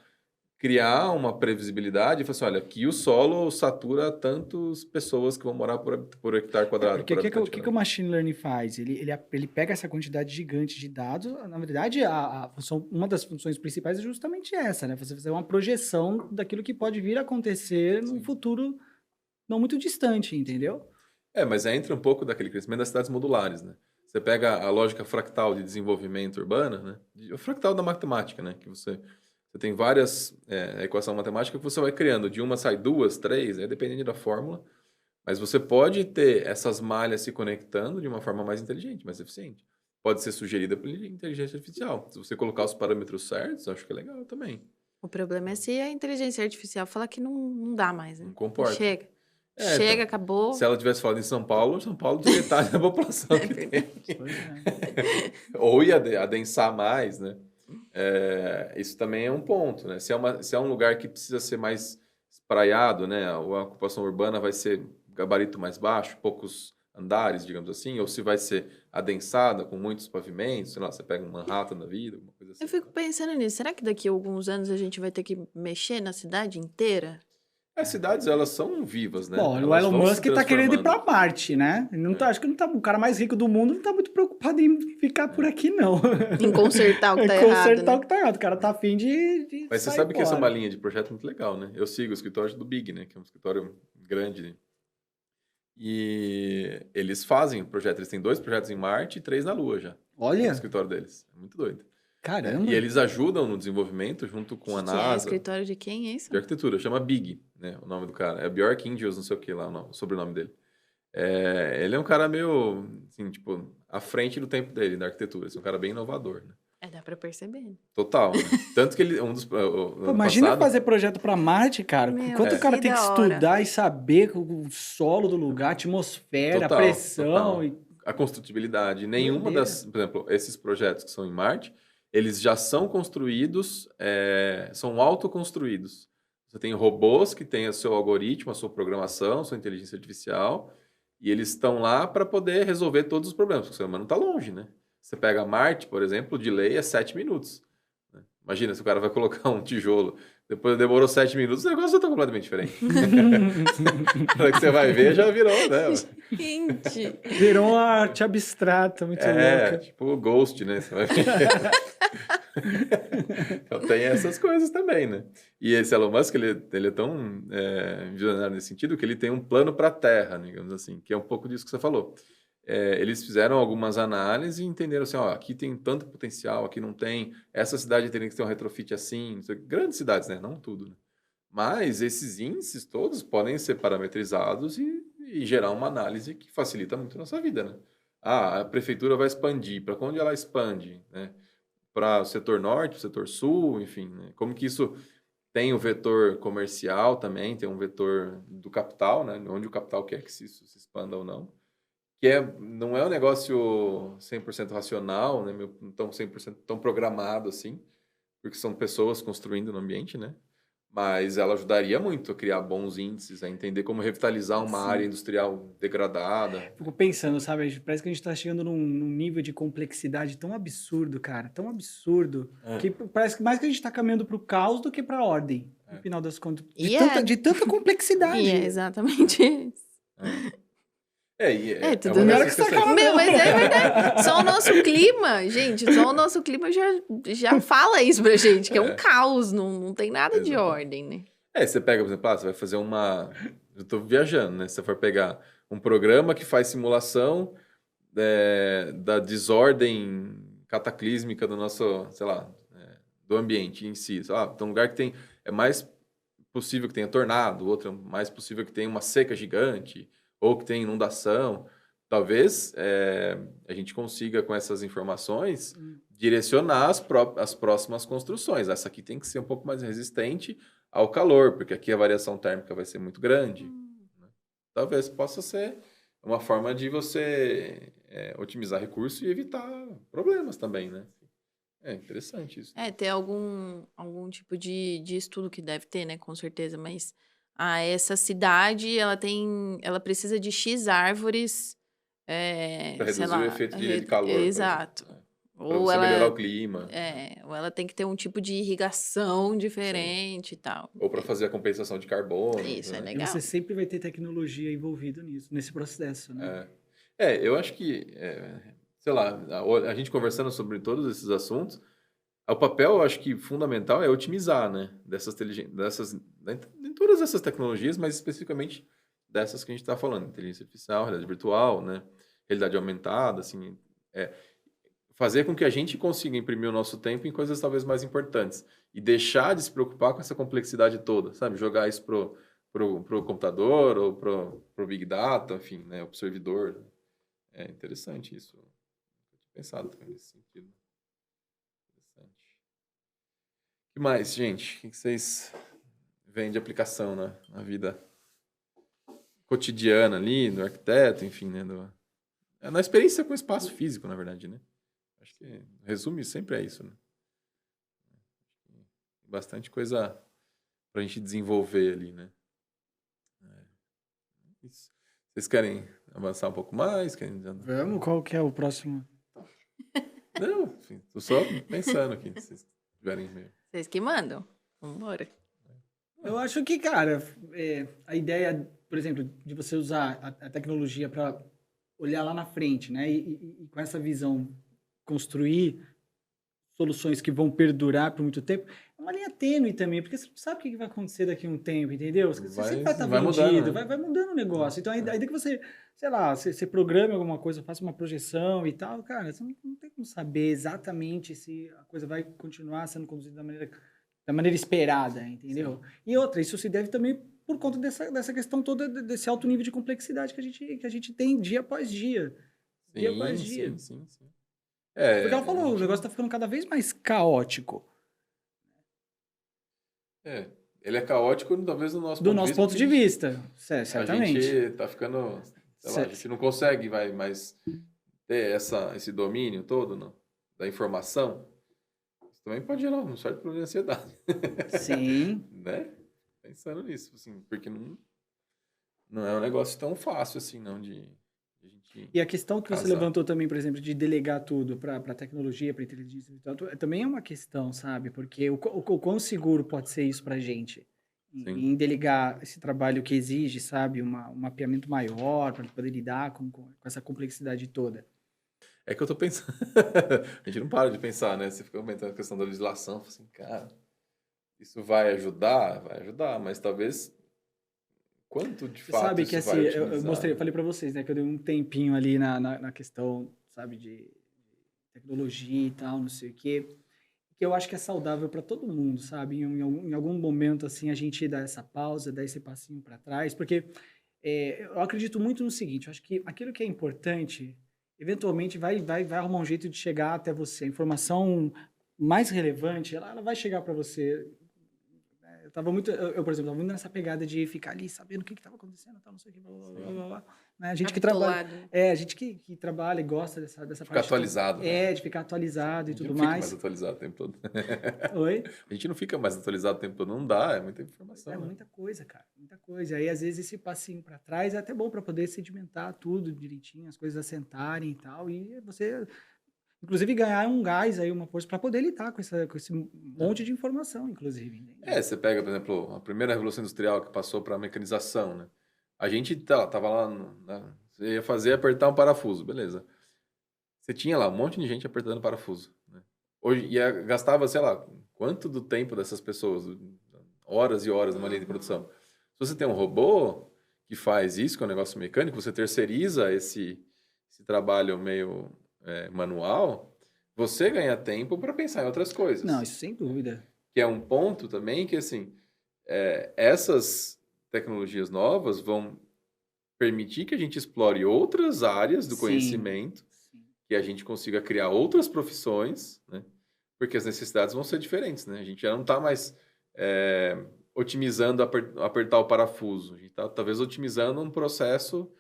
criar uma previsibilidade e falar assim, olha, aqui o solo satura tantas pessoas que vão morar por hectare quadrado. Porque o que o Machine Learning faz? Ele pega essa quantidade gigante de dados, na verdade, uma das funções principais é justamente essa, né? Você fazer uma projeção daquilo que pode vir a acontecer num futuro não muito distante, entendeu? Mas entra um pouco daquele crescimento das cidades modulares, né? Você pega a lógica fractal de desenvolvimento urbana, né? O fractal da matemática, né? Que você tem várias equações matemáticas que você vai criando. De uma sai duas, três, dependendo da fórmula. Mas você pode ter essas malhas se conectando de uma forma mais inteligente, mais eficiente. Pode ser sugerida pela inteligência artificial. Se você colocar os parâmetros certos, eu acho que é legal também. O problema é se a inteligência artificial falar que não dá mais, né? Não comporta. Chega. É, Chega, então, acabou. Se ela tivesse falado em São Paulo de metade da população que tem. Pois é. Ou ia adensar mais, né? Isso também é um ponto, né? Se é um lugar que precisa ser mais espraiado, né? A ocupação urbana vai ser gabarito mais baixo, poucos andares, digamos assim, ou se vai ser adensada com muitos pavimentos, sei lá, você pega um Manhattan da vida, alguma coisa assim. Eu fico pensando nisso. Será que daqui a alguns anos a gente vai ter que mexer na cidade inteira? As cidades, elas são vivas, né? Bom, o Elas Elon vão se Musk tá querendo ir pra transformando. Marte, né? Ele não tá, acho que não tá, o cara mais rico do mundo não tá muito preocupado em ficar por aqui, não. Em consertar o que tá Em errado, consertar né? o que tá errado. O cara tá afim de Mas você sair sabe que essa é fora. uma linha de projeto muito legal, né? Eu sigo o escritório do Big, né? Que é um escritório grande, né? E eles fazem o projeto. Eles têm 2 projetos em Marte e 3 na Lua já. No Olha, escritório deles. É muito doido. caramba. E eles ajudam no desenvolvimento junto com a Que é NASA escritório de quem é isso? de arquitetura. Chama Big, né? O nome do cara. É Bjork Ingels, não sei o que lá, o sobrenome dele. Ele é um cara meio, assim, tipo, à frente do tempo dele, da arquitetura. Assim, um cara bem inovador, né? Dá pra perceber. Né? Total, né? Tanto que ele, Pô, imagina fazer projeto pra Marte, cara. Meu, Quanto o cara que tem que da hora. estudar e saber o solo do lugar, a atmosfera, a pressão. Total. E... A construtibilidade. Nenhuma Doideira. por exemplo, esses projetos que são em Marte, eles já são construídos, são autoconstruídos. Você tem robôs que têm o seu algoritmo, a sua programação, a sua inteligência artificial, e eles estão lá para poder resolver todos os problemas, porque o ser humano está longe, né? Você pega Marte, por exemplo, o delay é 7 minutos. Né? Imagina se o cara vai colocar um tijolo, depois demorou 7 minutos, o negócio já está completamente diferente. Na hora que você vai ver, já virou, né? Gente! Virou uma arte abstrata, muito louca. Tipo o Ghost, né? Você vai ver. Então tem essas coisas também, né? E esse Elon Musk, ele é tão visionário nesse sentido que ele tem um plano para a Terra, digamos assim, que é um pouco disso que você falou. Eles fizeram algumas análises e entenderam assim, ó, aqui tem tanto potencial, aqui não tem, essa cidade teria que ter um retrofit assim, não sei, grandes cidades, né? Não tudo, né? Mas esses índices todos podem ser parametrizados e gerar uma análise que facilita muito a nossa vida, né? A prefeitura vai expandir, para onde ela expande, né? Para o setor norte, o setor sul, enfim, né? Como que isso tem o vetor comercial também, tem um vetor do capital, né? Onde o capital quer que isso se expanda ou não. Que não é um negócio 100% racional, né? Tão 100% tão programado assim, porque são pessoas construindo no ambiente, né? Mas ela ajudaria muito a criar bons índices, a entender como revitalizar uma área industrial degradada. Fico pensando, sabe? Parece que a gente tá chegando num nível de complexidade tão absurdo, cara. Tão absurdo. Que parece que mais que a gente tá caminhando pro caos do que pra ordem. No final das contas. De tanta complexidade. E é exatamente isso. Tudo melhor que sacanagem. Meu, mas é verdade. Só o nosso clima, gente, só o nosso clima já fala isso pra gente, que é um caos, não tem nada de ordem, né? Você pega, por exemplo, você vai fazer eu tô viajando, né? Se você for pegar um programa que faz simulação da desordem cataclísmica do nosso, sei lá, do ambiente em si. Então, um lugar que é mais possível que tenha tornado, outro é mais possível que tenha uma seca gigante, ou que tem inundação. Talvez a gente consiga, com essas informações, direcionar as próximas construções. Essa aqui tem que ser um pouco mais resistente ao calor, porque aqui a variação térmica vai ser muito grande. Né? Talvez possa ser uma forma de você otimizar recursos e evitar problemas também, né? É interessante isso. Ter algum tipo de estudo que deve ter, né? Com certeza, mas... essa cidade, ela precisa de X árvores, para reduzir sei lá, o efeito de calor. Exato. Para você melhorar o clima. Ou ela tem que ter um tipo de irrigação diferente e tal. Ou para fazer a compensação de carbono. Isso, né? é legal. E você sempre vai ter tecnologia envolvida nesse processo, né? Eu acho que, sei lá, a gente conversando sobre todos esses assuntos, o papel, eu acho que fundamental é otimizar, né? Em todas essas tecnologias, mas especificamente dessas que a gente está falando, inteligência artificial, realidade virtual, né? Realidade aumentada, assim, fazer com que a gente consiga imprimir o nosso tempo em coisas talvez mais importantes e deixar de se preocupar com essa complexidade toda, sabe? Jogar isso pro computador ou pro Big Data, enfim, né? Ou pro servidor. É interessante isso. Eu tinha pensado também nesse sentido. Interessante. O que mais, gente? O que vocês veem de aplicação na vida cotidiana ali, do arquiteto, enfim, né? Na experiência com o espaço físico, na verdade, né? Acho que resume sempre é isso, né? Bastante coisa pra gente desenvolver ali, né? Isso. Vocês querem avançar um pouco mais? Vamos, qual que é o próximo? Não, enfim, tô só pensando aqui, se vocês tiverem meio... Vocês que mandam. Vamos embora. Eu acho que, cara, a ideia, por exemplo, de você usar a tecnologia para olhar lá na frente, né? E com essa visão construir soluções que vão perdurar por muito tempo, é uma linha tênue também, porque você não sabe o que vai acontecer daqui a um tempo, entendeu? Você sempre vai estar vendido, mudando, né? vai mudando o negócio. Então, ainda que você, sei lá, você programe alguma coisa, faça uma projeção e tal, cara, você não tem como saber exatamente se a coisa vai continuar sendo conduzida da maneira esperada, entendeu? Sim. E outra, isso se deve também por conta dessa questão toda, desse alto nível de complexidade que a gente tem dia após dia. Sim, dia após dia. Sim. Porque ela falou, o negócio tá ficando cada vez mais caótico. Ele é caótico, talvez, do nosso ponto de vista. Certamente. A gente tá ficando... Sei lá, a gente não consegue mais ter esse domínio todo, não, da informação. Isso também pode gerar um certo problema de ansiedade. Sim. Né? Pensando nisso, assim, porque não é um negócio tão fácil assim, não, de a gente... E a questão que você levantou também, por exemplo, de delegar tudo para tecnologia, para inteligência artificial, também é uma questão, sabe? Porque o quão seguro pode ser isso para a gente? Em delegar esse trabalho que exige, sabe? Um mapeamento maior para poder lidar com essa complexidade toda. É que eu tô pensando... a gente não para de pensar, né? Você fica aumentando a questão da legislação, assim, cara, isso vai ajudar? Vai ajudar, mas talvez... Quanto de fato sabe isso que assim, eu falei para vocês, né, que eu dei um tempinho ali na questão, sabe, de tecnologia e tal, não sei o quê, que eu acho que é saudável para todo mundo, sabe? Em algum momento, assim, a gente dá essa pausa, dá esse passinho para trás, porque eu acredito muito no seguinte, eu acho que aquilo que é importante, eventualmente vai arrumar um jeito de chegar até você. A informação mais relevante, ela vai chegar para você. Eu, por exemplo, estava muito nessa pegada de ficar ali sabendo o que estava acontecendo, tal, não sei o que, blá, blá, blá. Né? A gente que trabalha, a gente que trabalha e gosta dessa ficar parte atualizado, né? De ficar atualizado e tudo mais. A gente não fica mais mais atualizado o tempo todo. Oi? A gente não fica mais atualizado o tempo todo, não dá, é muita informação. É muita coisa, cara, muita coisa. Aí às vezes esse passinho para trás é até bom para poder sedimentar tudo direitinho, as coisas assentarem e tal, e você inclusive ganhar um gás aí, uma força para poder lidar com esse monte de informação, inclusive. Você pega, por exemplo, a primeira revolução industrial que passou para a mecanização, né? A gente tava lá, você ia apertar um parafuso, beleza. Você tinha lá um monte de gente apertando parafuso, né? Hoje, gastava, sei lá, quanto do tempo dessas pessoas, horas e horas numa linha de produção. Se você tem um robô que faz isso, que é um negócio mecânico, você terceiriza esse trabalho meio... manual, você ganha tempo para pensar em outras coisas. Não, isso sem dúvida. Que é um ponto também que, assim, essas tecnologias novas vão permitir que a gente explore outras áreas do conhecimento, que a gente consiga criar outras profissões, né? Porque as necessidades vão ser diferentes, né? A gente já não está mais otimizando apertar o parafuso. A gente está, talvez, otimizando um processo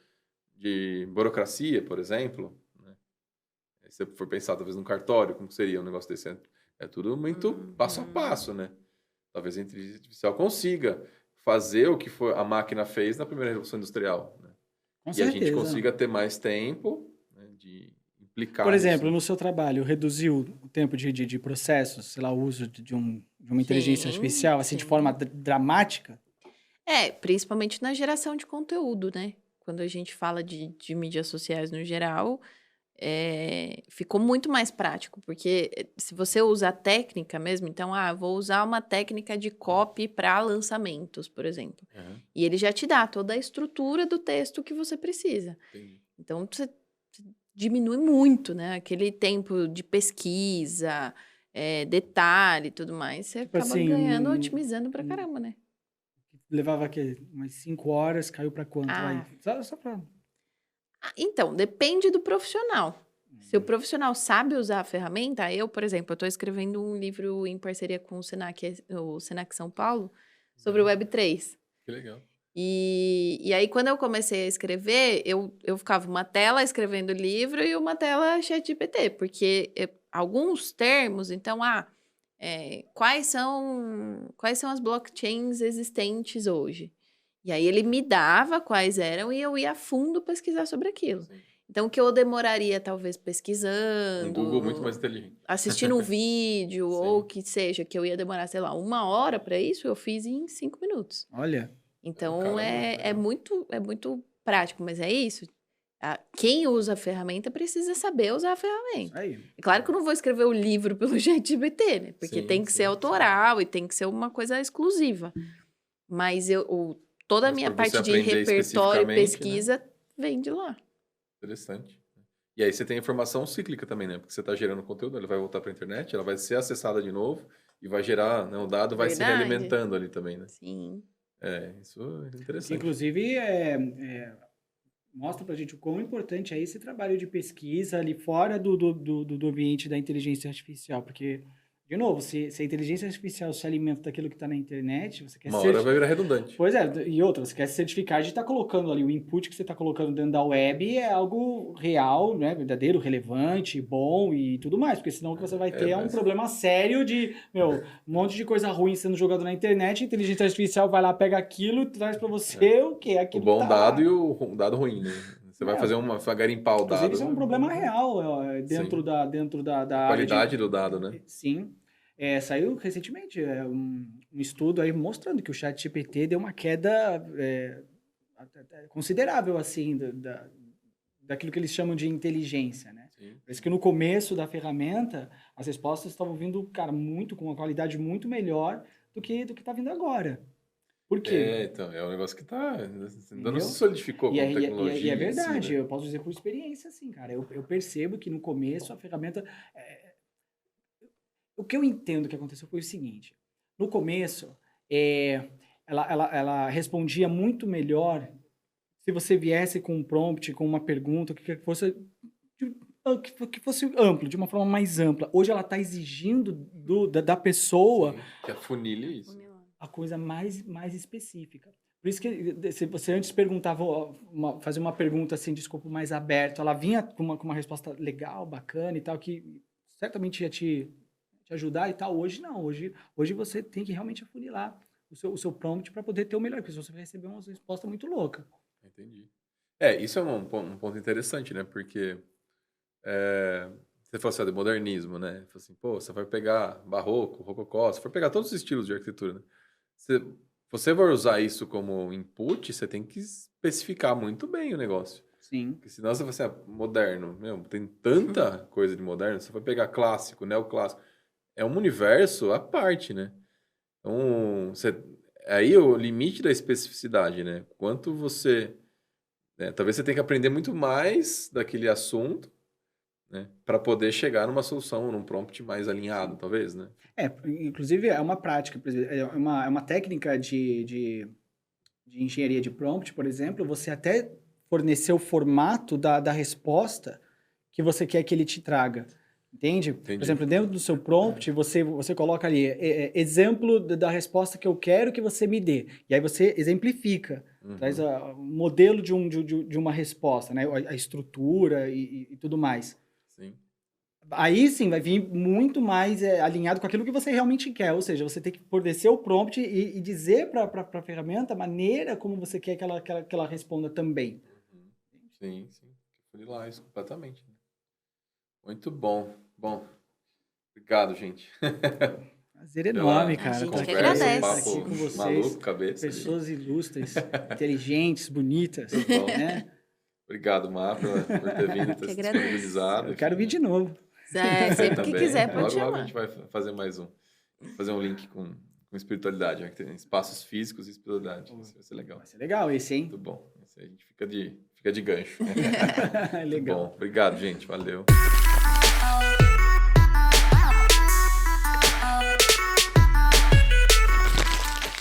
de burocracia, por exemplo. Se você for pensar, talvez, num cartório, como seria um negócio desse? É tudo muito passo a passo, né? Talvez a inteligência artificial consiga fazer o que a máquina fez na primeira revolução industrial. Né? Com e certeza. A gente consiga ter mais tempo, né, de implicar Por exemplo, nisso. No seu trabalho, reduziu o tempo de processos, sei lá, o uso de uma inteligência artificial, assim, de forma dramática? Principalmente na geração de conteúdo, né? Quando a gente fala de mídias sociais no geral... ficou muito mais prático, porque se você usa a técnica mesmo, então, vou usar uma técnica de copy para lançamentos, por exemplo. E ele já te dá toda a estrutura do texto que você precisa. Entendi. Então, você diminui muito, né? Aquele tempo de pesquisa, detalhe e tudo mais, você Tipo acaba assim, ganhando, otimizando pra caramba, né? levava aqui umas 5 horas, caiu para quanto? Vai. Ah, Só para. então, depende do profissional. Se o profissional sabe usar a ferramenta, eu, por exemplo, eu estou escrevendo um livro em parceria com o Senac São Paulo, sobre o Web3. Que legal. E aí, quando eu comecei a escrever, eu ficava uma tela escrevendo o livro e uma tela ChatGPT, porque alguns termos, então, quais são as blockchains existentes hoje? E aí ele me dava quais eram e eu ia a fundo pesquisar sobre aquilo. Sim. Então, o que eu demoraria, talvez, Um pesquisando, Google muito mais inteligente. assistindo um vídeo, ou Sim. que seja, que eu ia demorar, sei lá, 1 hora para isso, eu fiz em 5 minutos. Olha. Então, Caramba, é legal. muito prático, mas é isso. Quem usa a ferramenta precisa saber usar a Isso ferramenta. aí. É claro que eu não vou escrever o livro pelo ChatGPT, né? Porque Sim, tem que ser sim. autoral e tem que ser uma coisa exclusiva. Mas toda a Mas minha pra você parte de aprender repertório e especificamente, né? pesquisa vem de lá. Interessante. E aí você tem a informação cíclica também, né? Porque você está gerando conteúdo, ele vai voltar para a internet, ela vai ser acessada de novo e vai gerar, né? O dado vai se Verdade. realimentando ali também, né? Sim. Isso é Que, interessante. inclusive, mostra pra gente o quão importante é esse trabalho de pesquisa ali fora do ambiente da inteligência artificial. Porque, de novo, se a inteligência artificial se alimenta daquilo que está na internet, você quer Uma hora vai virar redundante. Pois é, e outra, você quer se certificar de estar colocando ali, o input que você está colocando dentro da web é algo real, né, verdadeiro, relevante, bom e tudo mais, porque senão o que você vai ter é um mas- problema sério de, um monte de coisa ruim sendo jogado na internet, a inteligência artificial vai lá, pega aquilo e traz para você o quê? O Aquilo bom que tá dado lá. e o dado ruim, né? Você vai fazer você vai garimpar o Inclusive, dado. isso é um problema real dentro Sim. da A área qualidade do dado, né? Sim. Saiu recentemente um estudo aí mostrando que o ChatGPT deu uma queda até considerável, assim, daquilo que eles chamam de inteligência, né? Sim. Parece que no começo da ferramenta, as respostas estavam vindo, cara, com uma qualidade muito melhor do que está vindo agora. Por quê? Então, é um negócio que ainda Entendeu? não se solidificou como E tecnologia é em si, verdade, né? eu posso dizer por experiência, assim, cara. Eu percebo que no começo a ferramenta. O que eu entendo que aconteceu foi o seguinte: no começo, ela respondia muito melhor se você viesse com um prompt, com uma pergunta, que fosse, que fosse amplo, de uma forma mais ampla. Hoje ela está exigindo da pessoa Sim, que afunilhe isso. a coisa mais específica. Por isso que se você antes perguntava, fazia uma pergunta assim de escopo mais aberto, ela vinha com uma resposta legal, bacana e tal, que certamente ia te ajudar e tal. Hoje não, hoje você tem que realmente afunilar o seu prompt para poder ter o melhor, porque senão você vai receber uma resposta muito louca. Entendi. Isso é um ponto interessante, né? Porque você falou assim, de modernismo, né? Falou assim, pô, você vai pegar barroco, rococó, você for pegar todos os estilos de arquitetura, né? Você vai usar isso como input, você tem que especificar muito bem o negócio. Sim. Porque senão você vai ser moderno. Meu, tem tanta coisa de moderno, você vai pegar clássico, neoclássico. É um universo à parte, né? Então, aí o limite da especificidade, né? Quanto você... talvez você tenha que aprender muito mais daquele assunto, né? Para poder chegar numa solução, num prompt mais alinhado, talvez, né? Inclusive é uma prática, por exemplo, é uma técnica de engenharia de prompt, por exemplo, você até fornecer o formato da resposta que você quer que ele te traga. Entende? Entendi. Por exemplo, dentro do seu prompt, você coloca ali exemplo da resposta que eu quero que você me dê. E aí você exemplifica, traz o modelo de uma resposta, né? A estrutura e tudo mais. Sim. Aí sim vai vir muito mais alinhado com aquilo que você realmente quer. Ou seja, você tem que fornecer o prompt e dizer para a ferramenta a maneira como você quer que ela responda também. Sim. Funilar isso completamente. Muito bom. Bom, obrigado, gente. Prazer enorme, cara. A gente Estar que aqui, agradece. estar aqui com vocês. Maluco, cabeça. Pessoas ilustres, inteligentes, bonitas. Muito bom. Né? Obrigado, Má, por ter vindo, ter se disponibilizado. Eu quero vir de novo. Sempre que quiser, pode logo a chamar. gente vai fazer mais um. Fazer um link com espiritualidade, né? Que tem espaços físicos e espiritualidade. Isso vai ser legal. Vai ser legal esse, hein? Muito bom. A gente fica de gancho. Legal. Bom, obrigado, gente. Valeu.